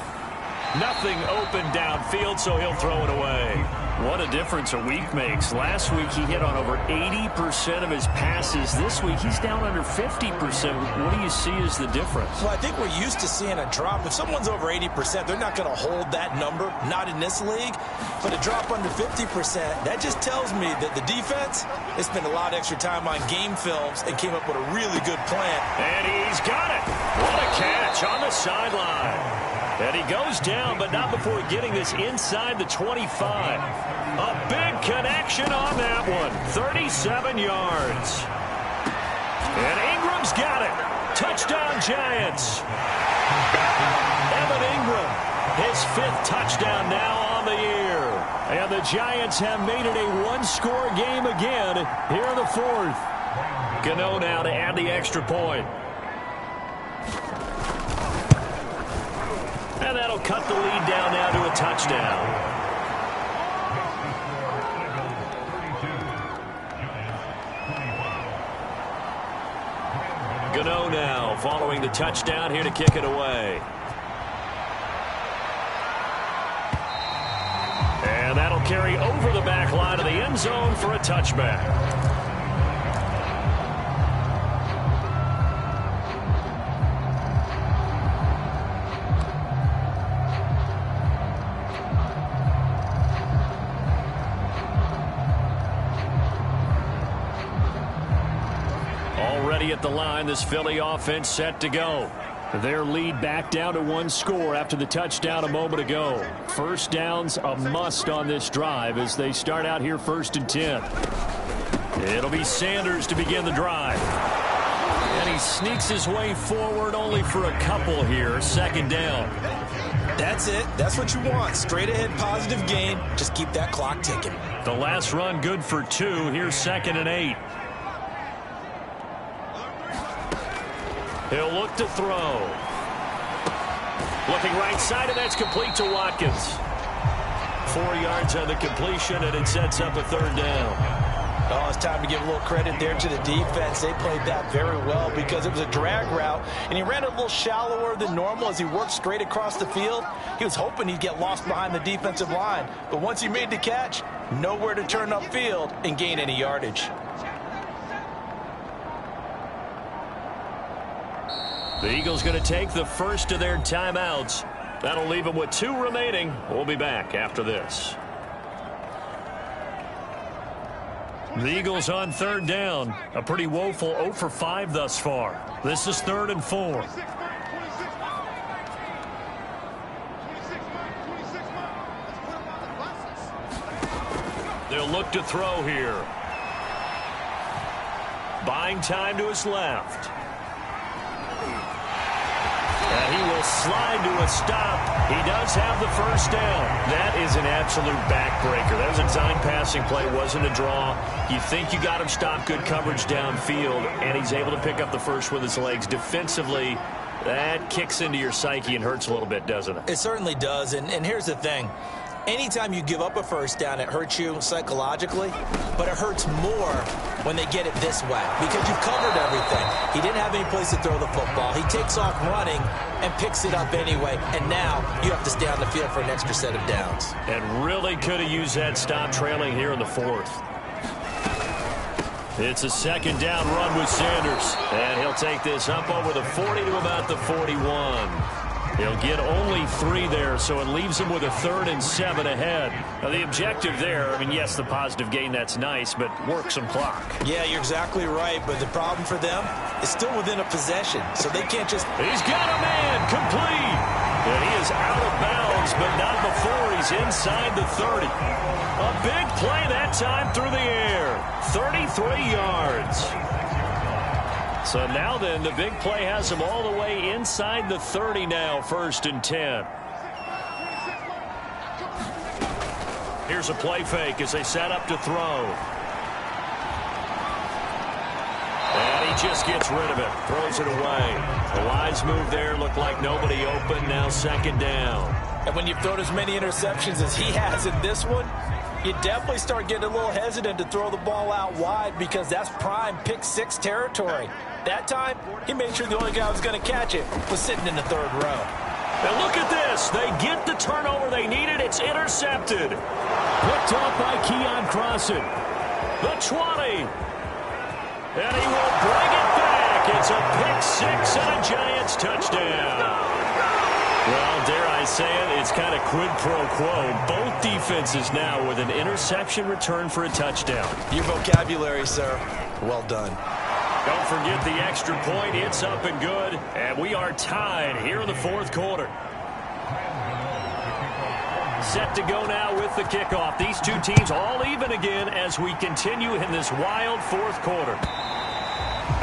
Nothing open downfield, so he'll throw it away. What a difference a week makes. Last week he hit on over 80% of his passes. This week he's down under 50%. What do you see as the difference? Well, I think we're used to seeing a drop. If someone's over 80%, they're not going to hold that number, not in this league. But a drop under 50%, that just tells me that the defense has spent a lot of extra time on game films and came up with a really good plan. And he's got it. What a catch on the sideline. And he goes down, but not before getting this inside the 25. A big connection on that one. 37 yards. And Ingram's got it. Touchdown, Giants. Evan Ingram, his 5th touchdown now on the year. And the Giants have made it a one-score game again here in the 4th. Gano now to add the extra point. And that'll cut the lead down now to a touchdown. Gano now following the touchdown here to kick it away. And that'll carry over the back line of the end zone for a touchback. At the line, this Philly offense set to go. Their lead back down to 1 score after the touchdown a moment ago. First down's a must on this drive as they start out here 1st and 10. It'll be Sanders to begin the drive. And he sneaks his way forward only for a couple here. 2nd down. That's it. That's what you want. Straight ahead positive gain. Just keep that clock ticking. The last run good for 2. Here's 2nd and 8. He'll look to throw. Looking right side, and that's complete to Watkins. 4 yards on the completion, and it sets up a 3rd down. Oh, it's time to give a little credit there to the defense. They played that very well because it was a drag route, and he ran a little shallower than normal as he worked straight across the field. He was hoping he'd get lost behind the defensive line, but once he made the catch, nowhere to turn upfield and gain any yardage. The Eagles going to take the first of their timeouts. That'll leave them with 2 remaining. We'll be back after this. The Eagles on 3rd down. A pretty woeful 0 for 5 thus far. This is 3rd and 4. They'll look to throw here. Buying time to his left. And he will slide to a stop. He does have the first down. That is an absolute backbreaker. That was a design passing play. Wasn't a draw. You think you got him stopped. Good coverage downfield. And he's able to pick up the first with his legs. Defensively, that kicks into your psyche and hurts a little bit, doesn't it? It certainly does. And here's the thing. Anytime you give up a first down, it hurts you psychologically, but it hurts more when they get it this way because you've covered everything. He didn't have any place to throw the football. He takes off running and picks it up anyway, and now you have to stay on the field for an extra set of downs. And really could have used that stop trailing here in the 4th. It's a 2nd down run with Sanders, and he'll take this up over the 40 to about the 41. He'll get only 3 there, so it leaves him with a 3rd and 7 ahead. Now, the objective there, I mean, yes, the positive gain, that's nice, but work some clock. Yeah, you're exactly right, but the problem for them is still within a possession, so they can't just... He's got a man, complete! And he is out of bounds, but not before he's inside the 30. A big play that time through the air. 33 yards. So now then, the big play has him all the way inside the 30 now, 1st and 10. Here's a play fake as they set up to throw. And he just gets rid of it. Throws it away. The wise move there. Looked like nobody open. Now second down. And when you've thrown as many interceptions as he has in this one, you definitely start getting a little hesitant to throw the ball out wide because that's prime pick six territory. That time, he made sure the only guy who was going to catch it was sitting in the third row. And look at this. They get the turnover they needed. It's intercepted. Picked off by Keon Crossen. The 20. And he will bring it back. It's a pick six and a Giants touchdown. Well, dare I say it, it's kind of quid pro quo. Both defenses now with an interception return for a touchdown. Your vocabulary, sir. Well done. Don't forget the extra point. It's up and good. And we are tied here in the fourth quarter. Set to go now with the kickoff. These two teams all even again as we continue in this wild fourth quarter.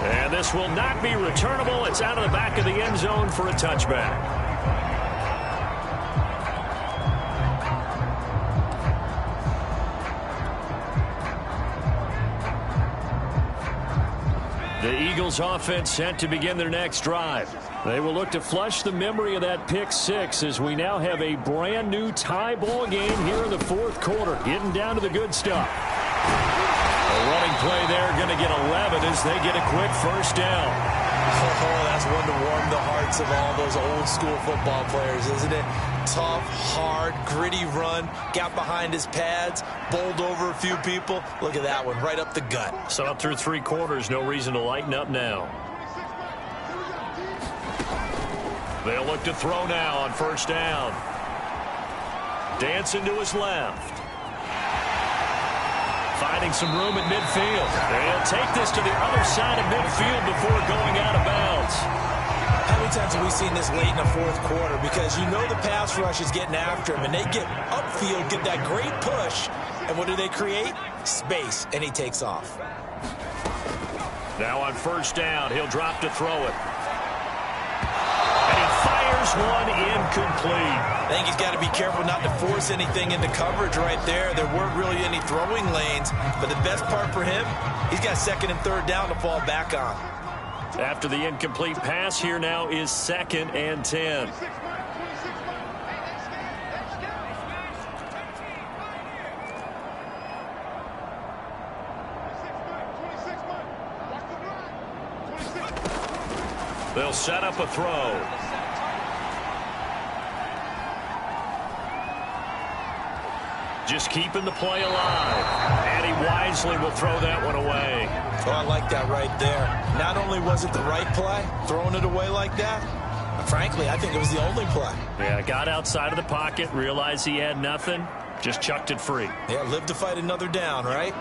And this will not be returnable. It's out of the back of the end zone for a touchback. The Eagles offense set to begin their next drive. They will look to flush the memory of that pick six as we now have a brand new tie ball game here in the fourth quarter. Getting down to the good stuff. A running play there, going to get 11 as they get a quick first down. Oh, that's one to warm the hearts of all those old school football players, isn't it? Tough, hard, gritty run, got behind his pads, bowled over a few people. Look at that one, right up the gut. So up through three quarters, no reason to lighten up now. They'll look to throw now on first down. Dancing to his left. Finding some room at midfield. They'll take this to the other side of midfield before going out of bounds. How many times have we seen this late in the fourth quarter? Because you know the pass rush is getting after him, and they get upfield, get that great push, and what do they create? Space, and he takes off. Now on first down, he'll drop to throw it. And he fires one incomplete. I think he's got to be careful not to force anything into coverage right there. There weren't really any throwing lanes, but the best part for him, he's got second and third down to fall back on. After the incomplete pass, here now is 2nd and 10. They'll set up a throw. Just keeping the play alive. And he wisely will throw that one away. Oh, I like that right there. Not only was it the right play, throwing it away like that, but frankly, I think it was the only play. Yeah, got outside of the pocket, realized he had nothing, just chucked it free. Yeah, live to fight another down, right?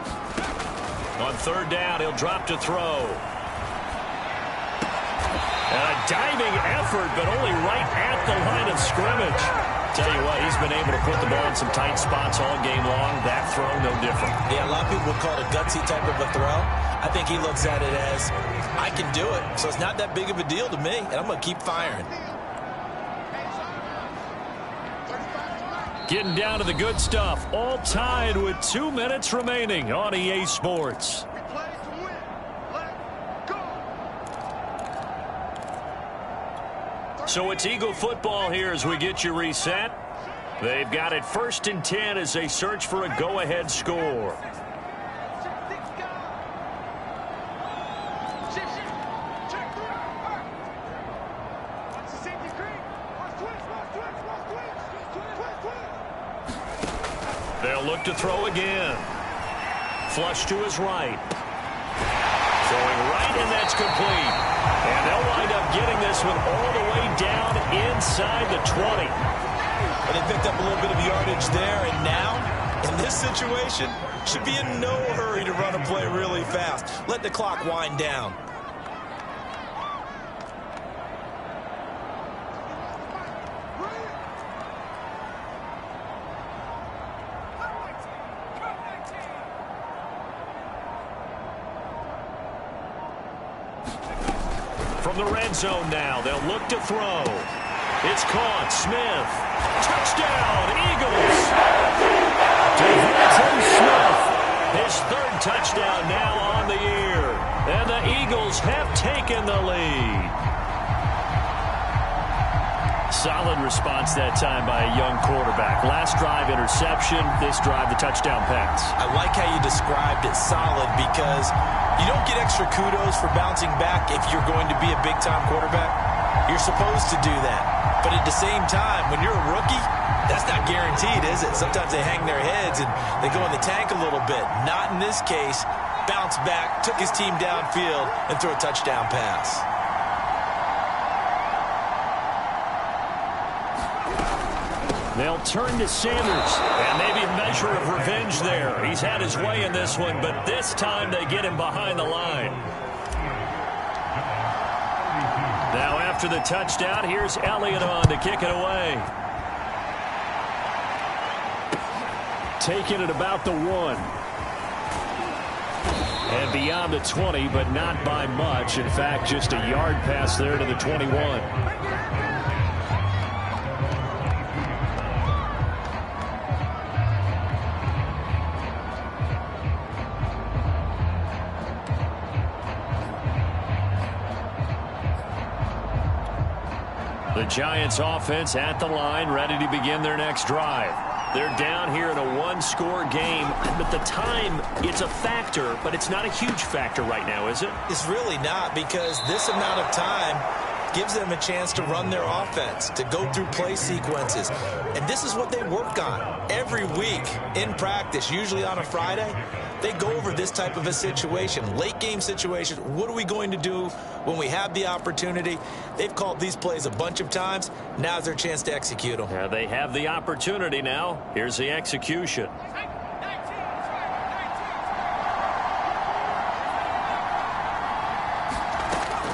On third down, he'll drop to throw. And a diving effort, but only right at the line of scrimmage. Tell you what, he's been able to put the ball in some tight spots all game long. That throw, no different. Yeah, a lot of people would call it a gutsy type of a throw. I think he looks at it as, I can do it, so it's not that big of a deal to me, and I'm going to keep firing. Getting down to the good stuff. All tied with 2 minutes remaining on EA Sports. So it's Eagle football here as we get you reset. They've got it 1st and 10 as they search for a go-ahead score. They'll look to throw again. Flush to his right. Throwing right, and that's complete. And they'll wind up getting this one all the way down inside the 20. And they picked up a little bit of yardage there, and now, in this situation, should be in no hurry to run a play really fast. Let the clock wind down. From the red zone now, they'll look to throw. It's caught. Smith. Touchdown, Eagles. DeVonta Smith, his third touchdown now on the year. And the Eagles have taken the lead. Solid response that time by a young quarterback. Last drive, interception. This drive, the touchdown pass. I like how you described it, solid, because you don't get extra kudos for bouncing back if you're going to be a big-time quarterback. You're supposed to do that. But at the same time, when you're a rookie, that's not guaranteed, is it? Sometimes they hang their heads and they go in the tank a little bit. Not in this case. Bounced back, took his team downfield, and threw a touchdown pass. They'll turn to Sanders, and maybe a measure of revenge there. He's had his way in this one, but this time they get him behind the line. Now after the touchdown, here's Elliott on to kick it away. Taking it about the 1. And beyond the 20, but not by much. In fact, just a yard pass there to the 21. The Giants offense at the line, ready to begin their next drive. They're down here in a one-score game, but the time, it's a factor, but it's not a huge factor right now, is it? It's really not, because this amount of time gives them a chance to run their offense, to go through play sequences. And this is what they work on every week in practice, usually on a Friday. They go over this type of a situation, late game situation. What are we going to do when we have the opportunity? They've called these plays a bunch of times. Now's their chance to execute them. Yeah, they have the opportunity now. Here's the execution.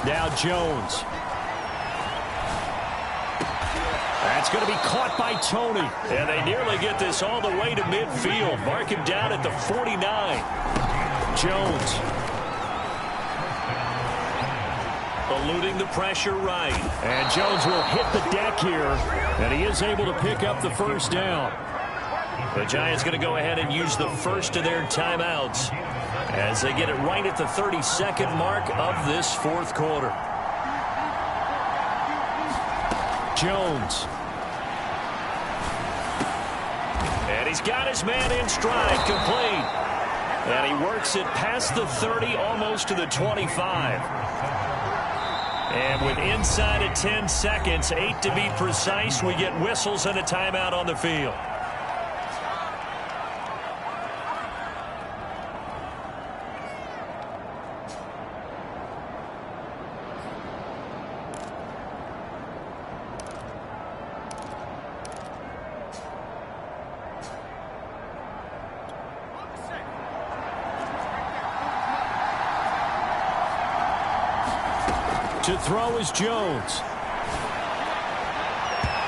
Now Jones. That's going to be caught by Tony. And they nearly get this all the way to midfield. Mark him down at the 49. Jones. Eluding the pressure right. And Jones will hit the deck here. And he is able to pick up the first down. The Giants going to go ahead and use the first of their timeouts as they get it right at the 32nd mark of this fourth quarter. Jones. And he's got his man in stride, complete. And he works it past the 30, almost to the 25. And with inside of 10 seconds, 8 to be precise, we get whistles and a timeout on the field. To throw is Jones.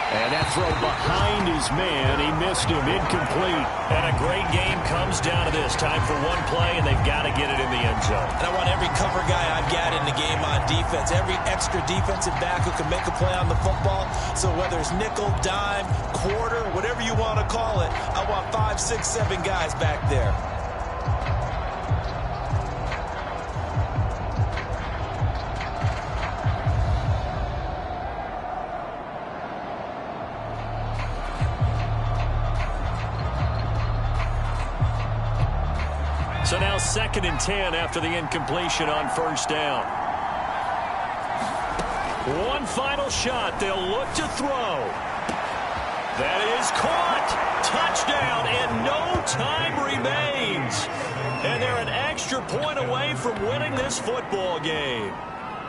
And that throw behind his man. He missed him. Incomplete. And a great game comes down to this. Time for one play, and they've got to get it in the end zone. And I want every cover guy I've got in the game on defense. Every extra defensive back who can make a play on the football. So whether it's nickel, dime, quarter, whatever you want to call it, I want 5, 6, 7 guys back there. So now 2nd and 10 after the incompletion on first down. One final shot. They'll look to throw. That is caught. Touchdown, and no time remains. And they're an extra point away from winning this football game.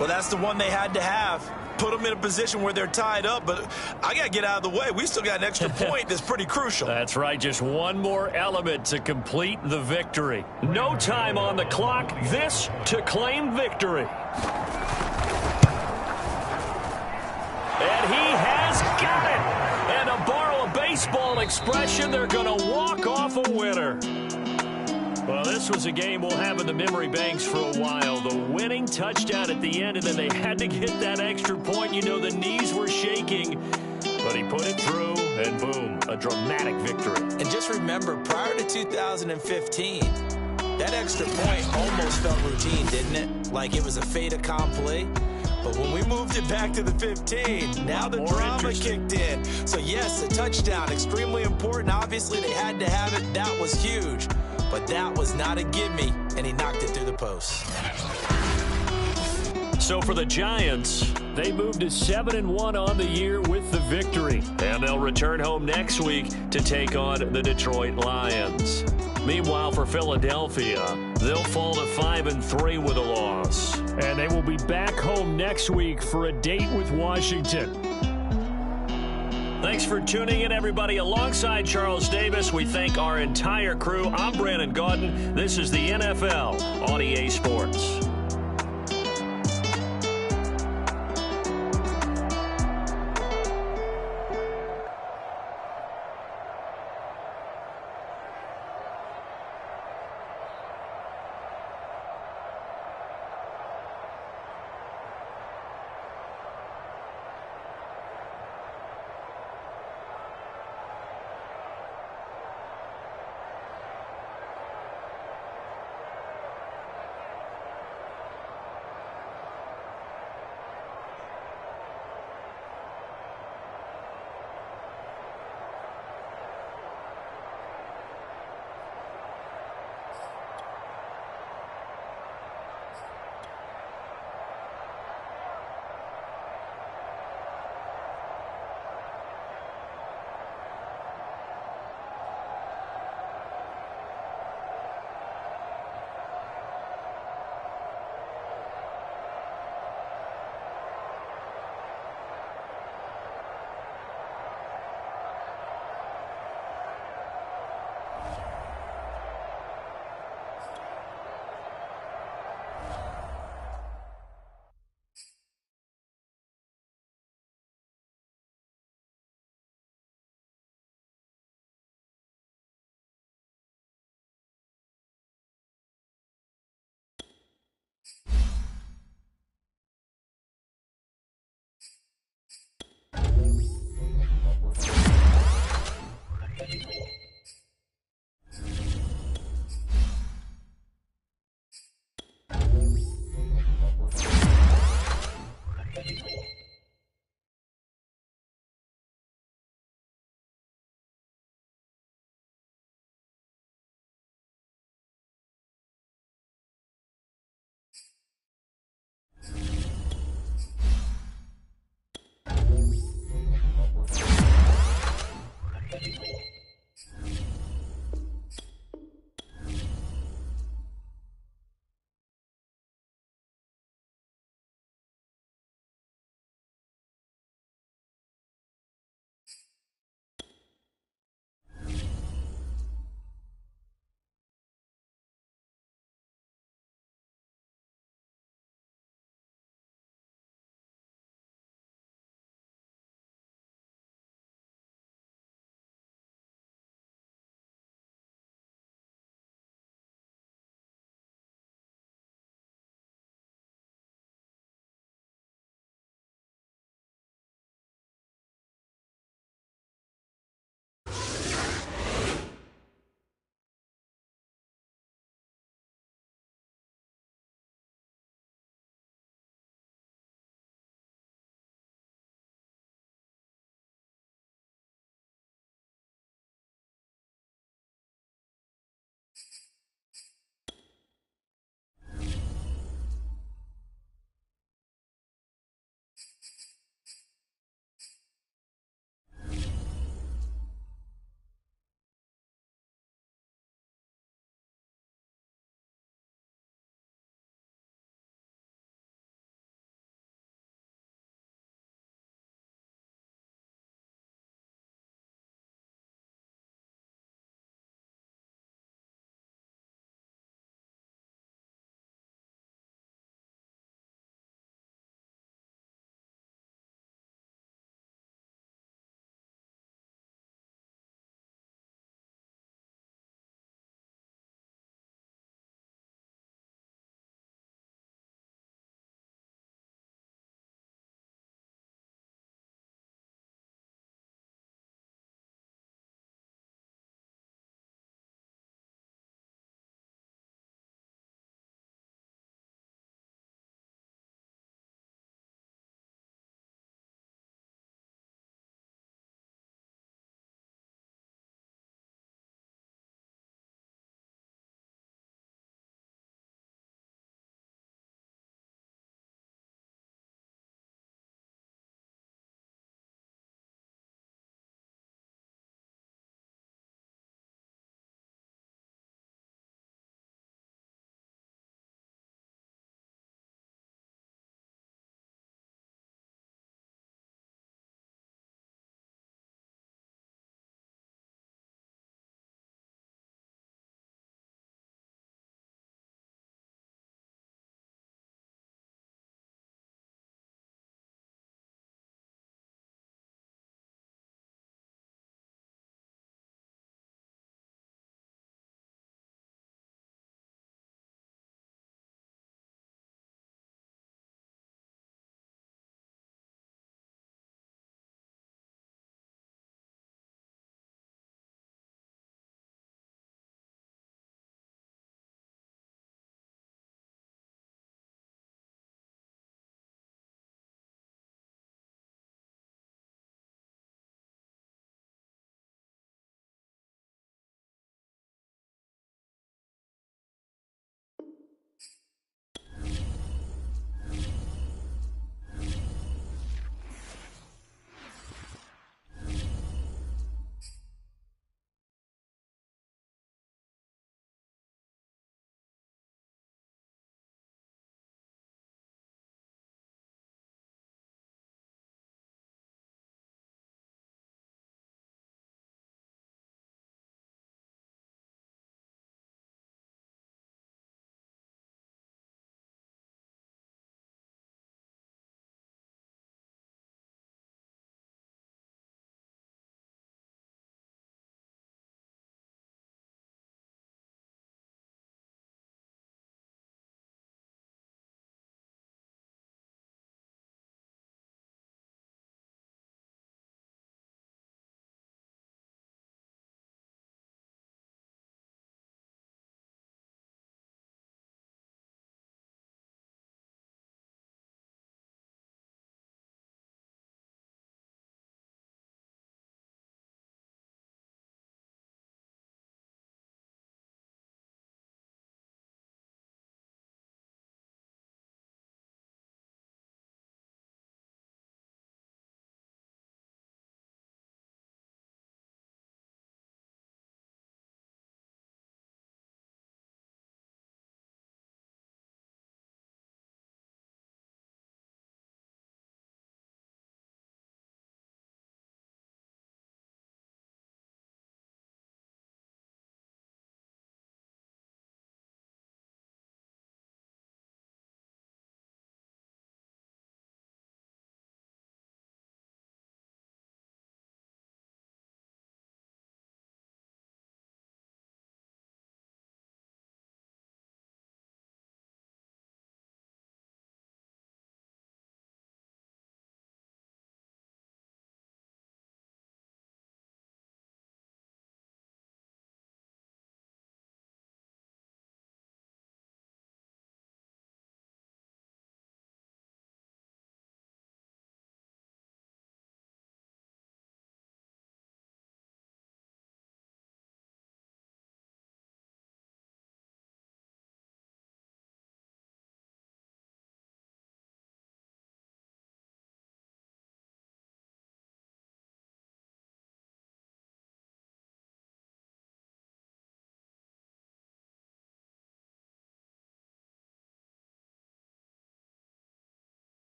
Well, that's the one they had to have. Put them in a position where they're tied up, but I got to get out of the way. We still got an extra point that's pretty crucial. That's right, just one more element to complete the victory. No time on the clock, this to claim victory. And he has got it. And to borrow a baseball expression, they're going to walk off a winner. Well, this was a game we'll have in the memory banks for a while. The winning touchdown at the end, and then they had to get that extra point. You know, the knees were shaking But he put it through, and boom, a dramatic victory. And just remember, prior to 2015, that extra point almost felt routine, didn't it? Like it was a fait accompli. But when we moved it back to the 15, now the drama kicked in. So yes, a touchdown, extremely important. Obviously, they had to have it. That was huge. But that was not a gimme, and he knocked it through the post. So for the Giants, they moved to 7-1 on the year with the victory. And they'll return home next week to take on the Detroit Lions. Meanwhile, for Philadelphia, they'll fall to 5-3 with a loss. And they will be back home next week for a date with Washington. Thanks for tuning in, everybody. Alongside Charles Davis, we thank our entire crew. I'm Brandon Gaudin. This is the NFL on EA Sports.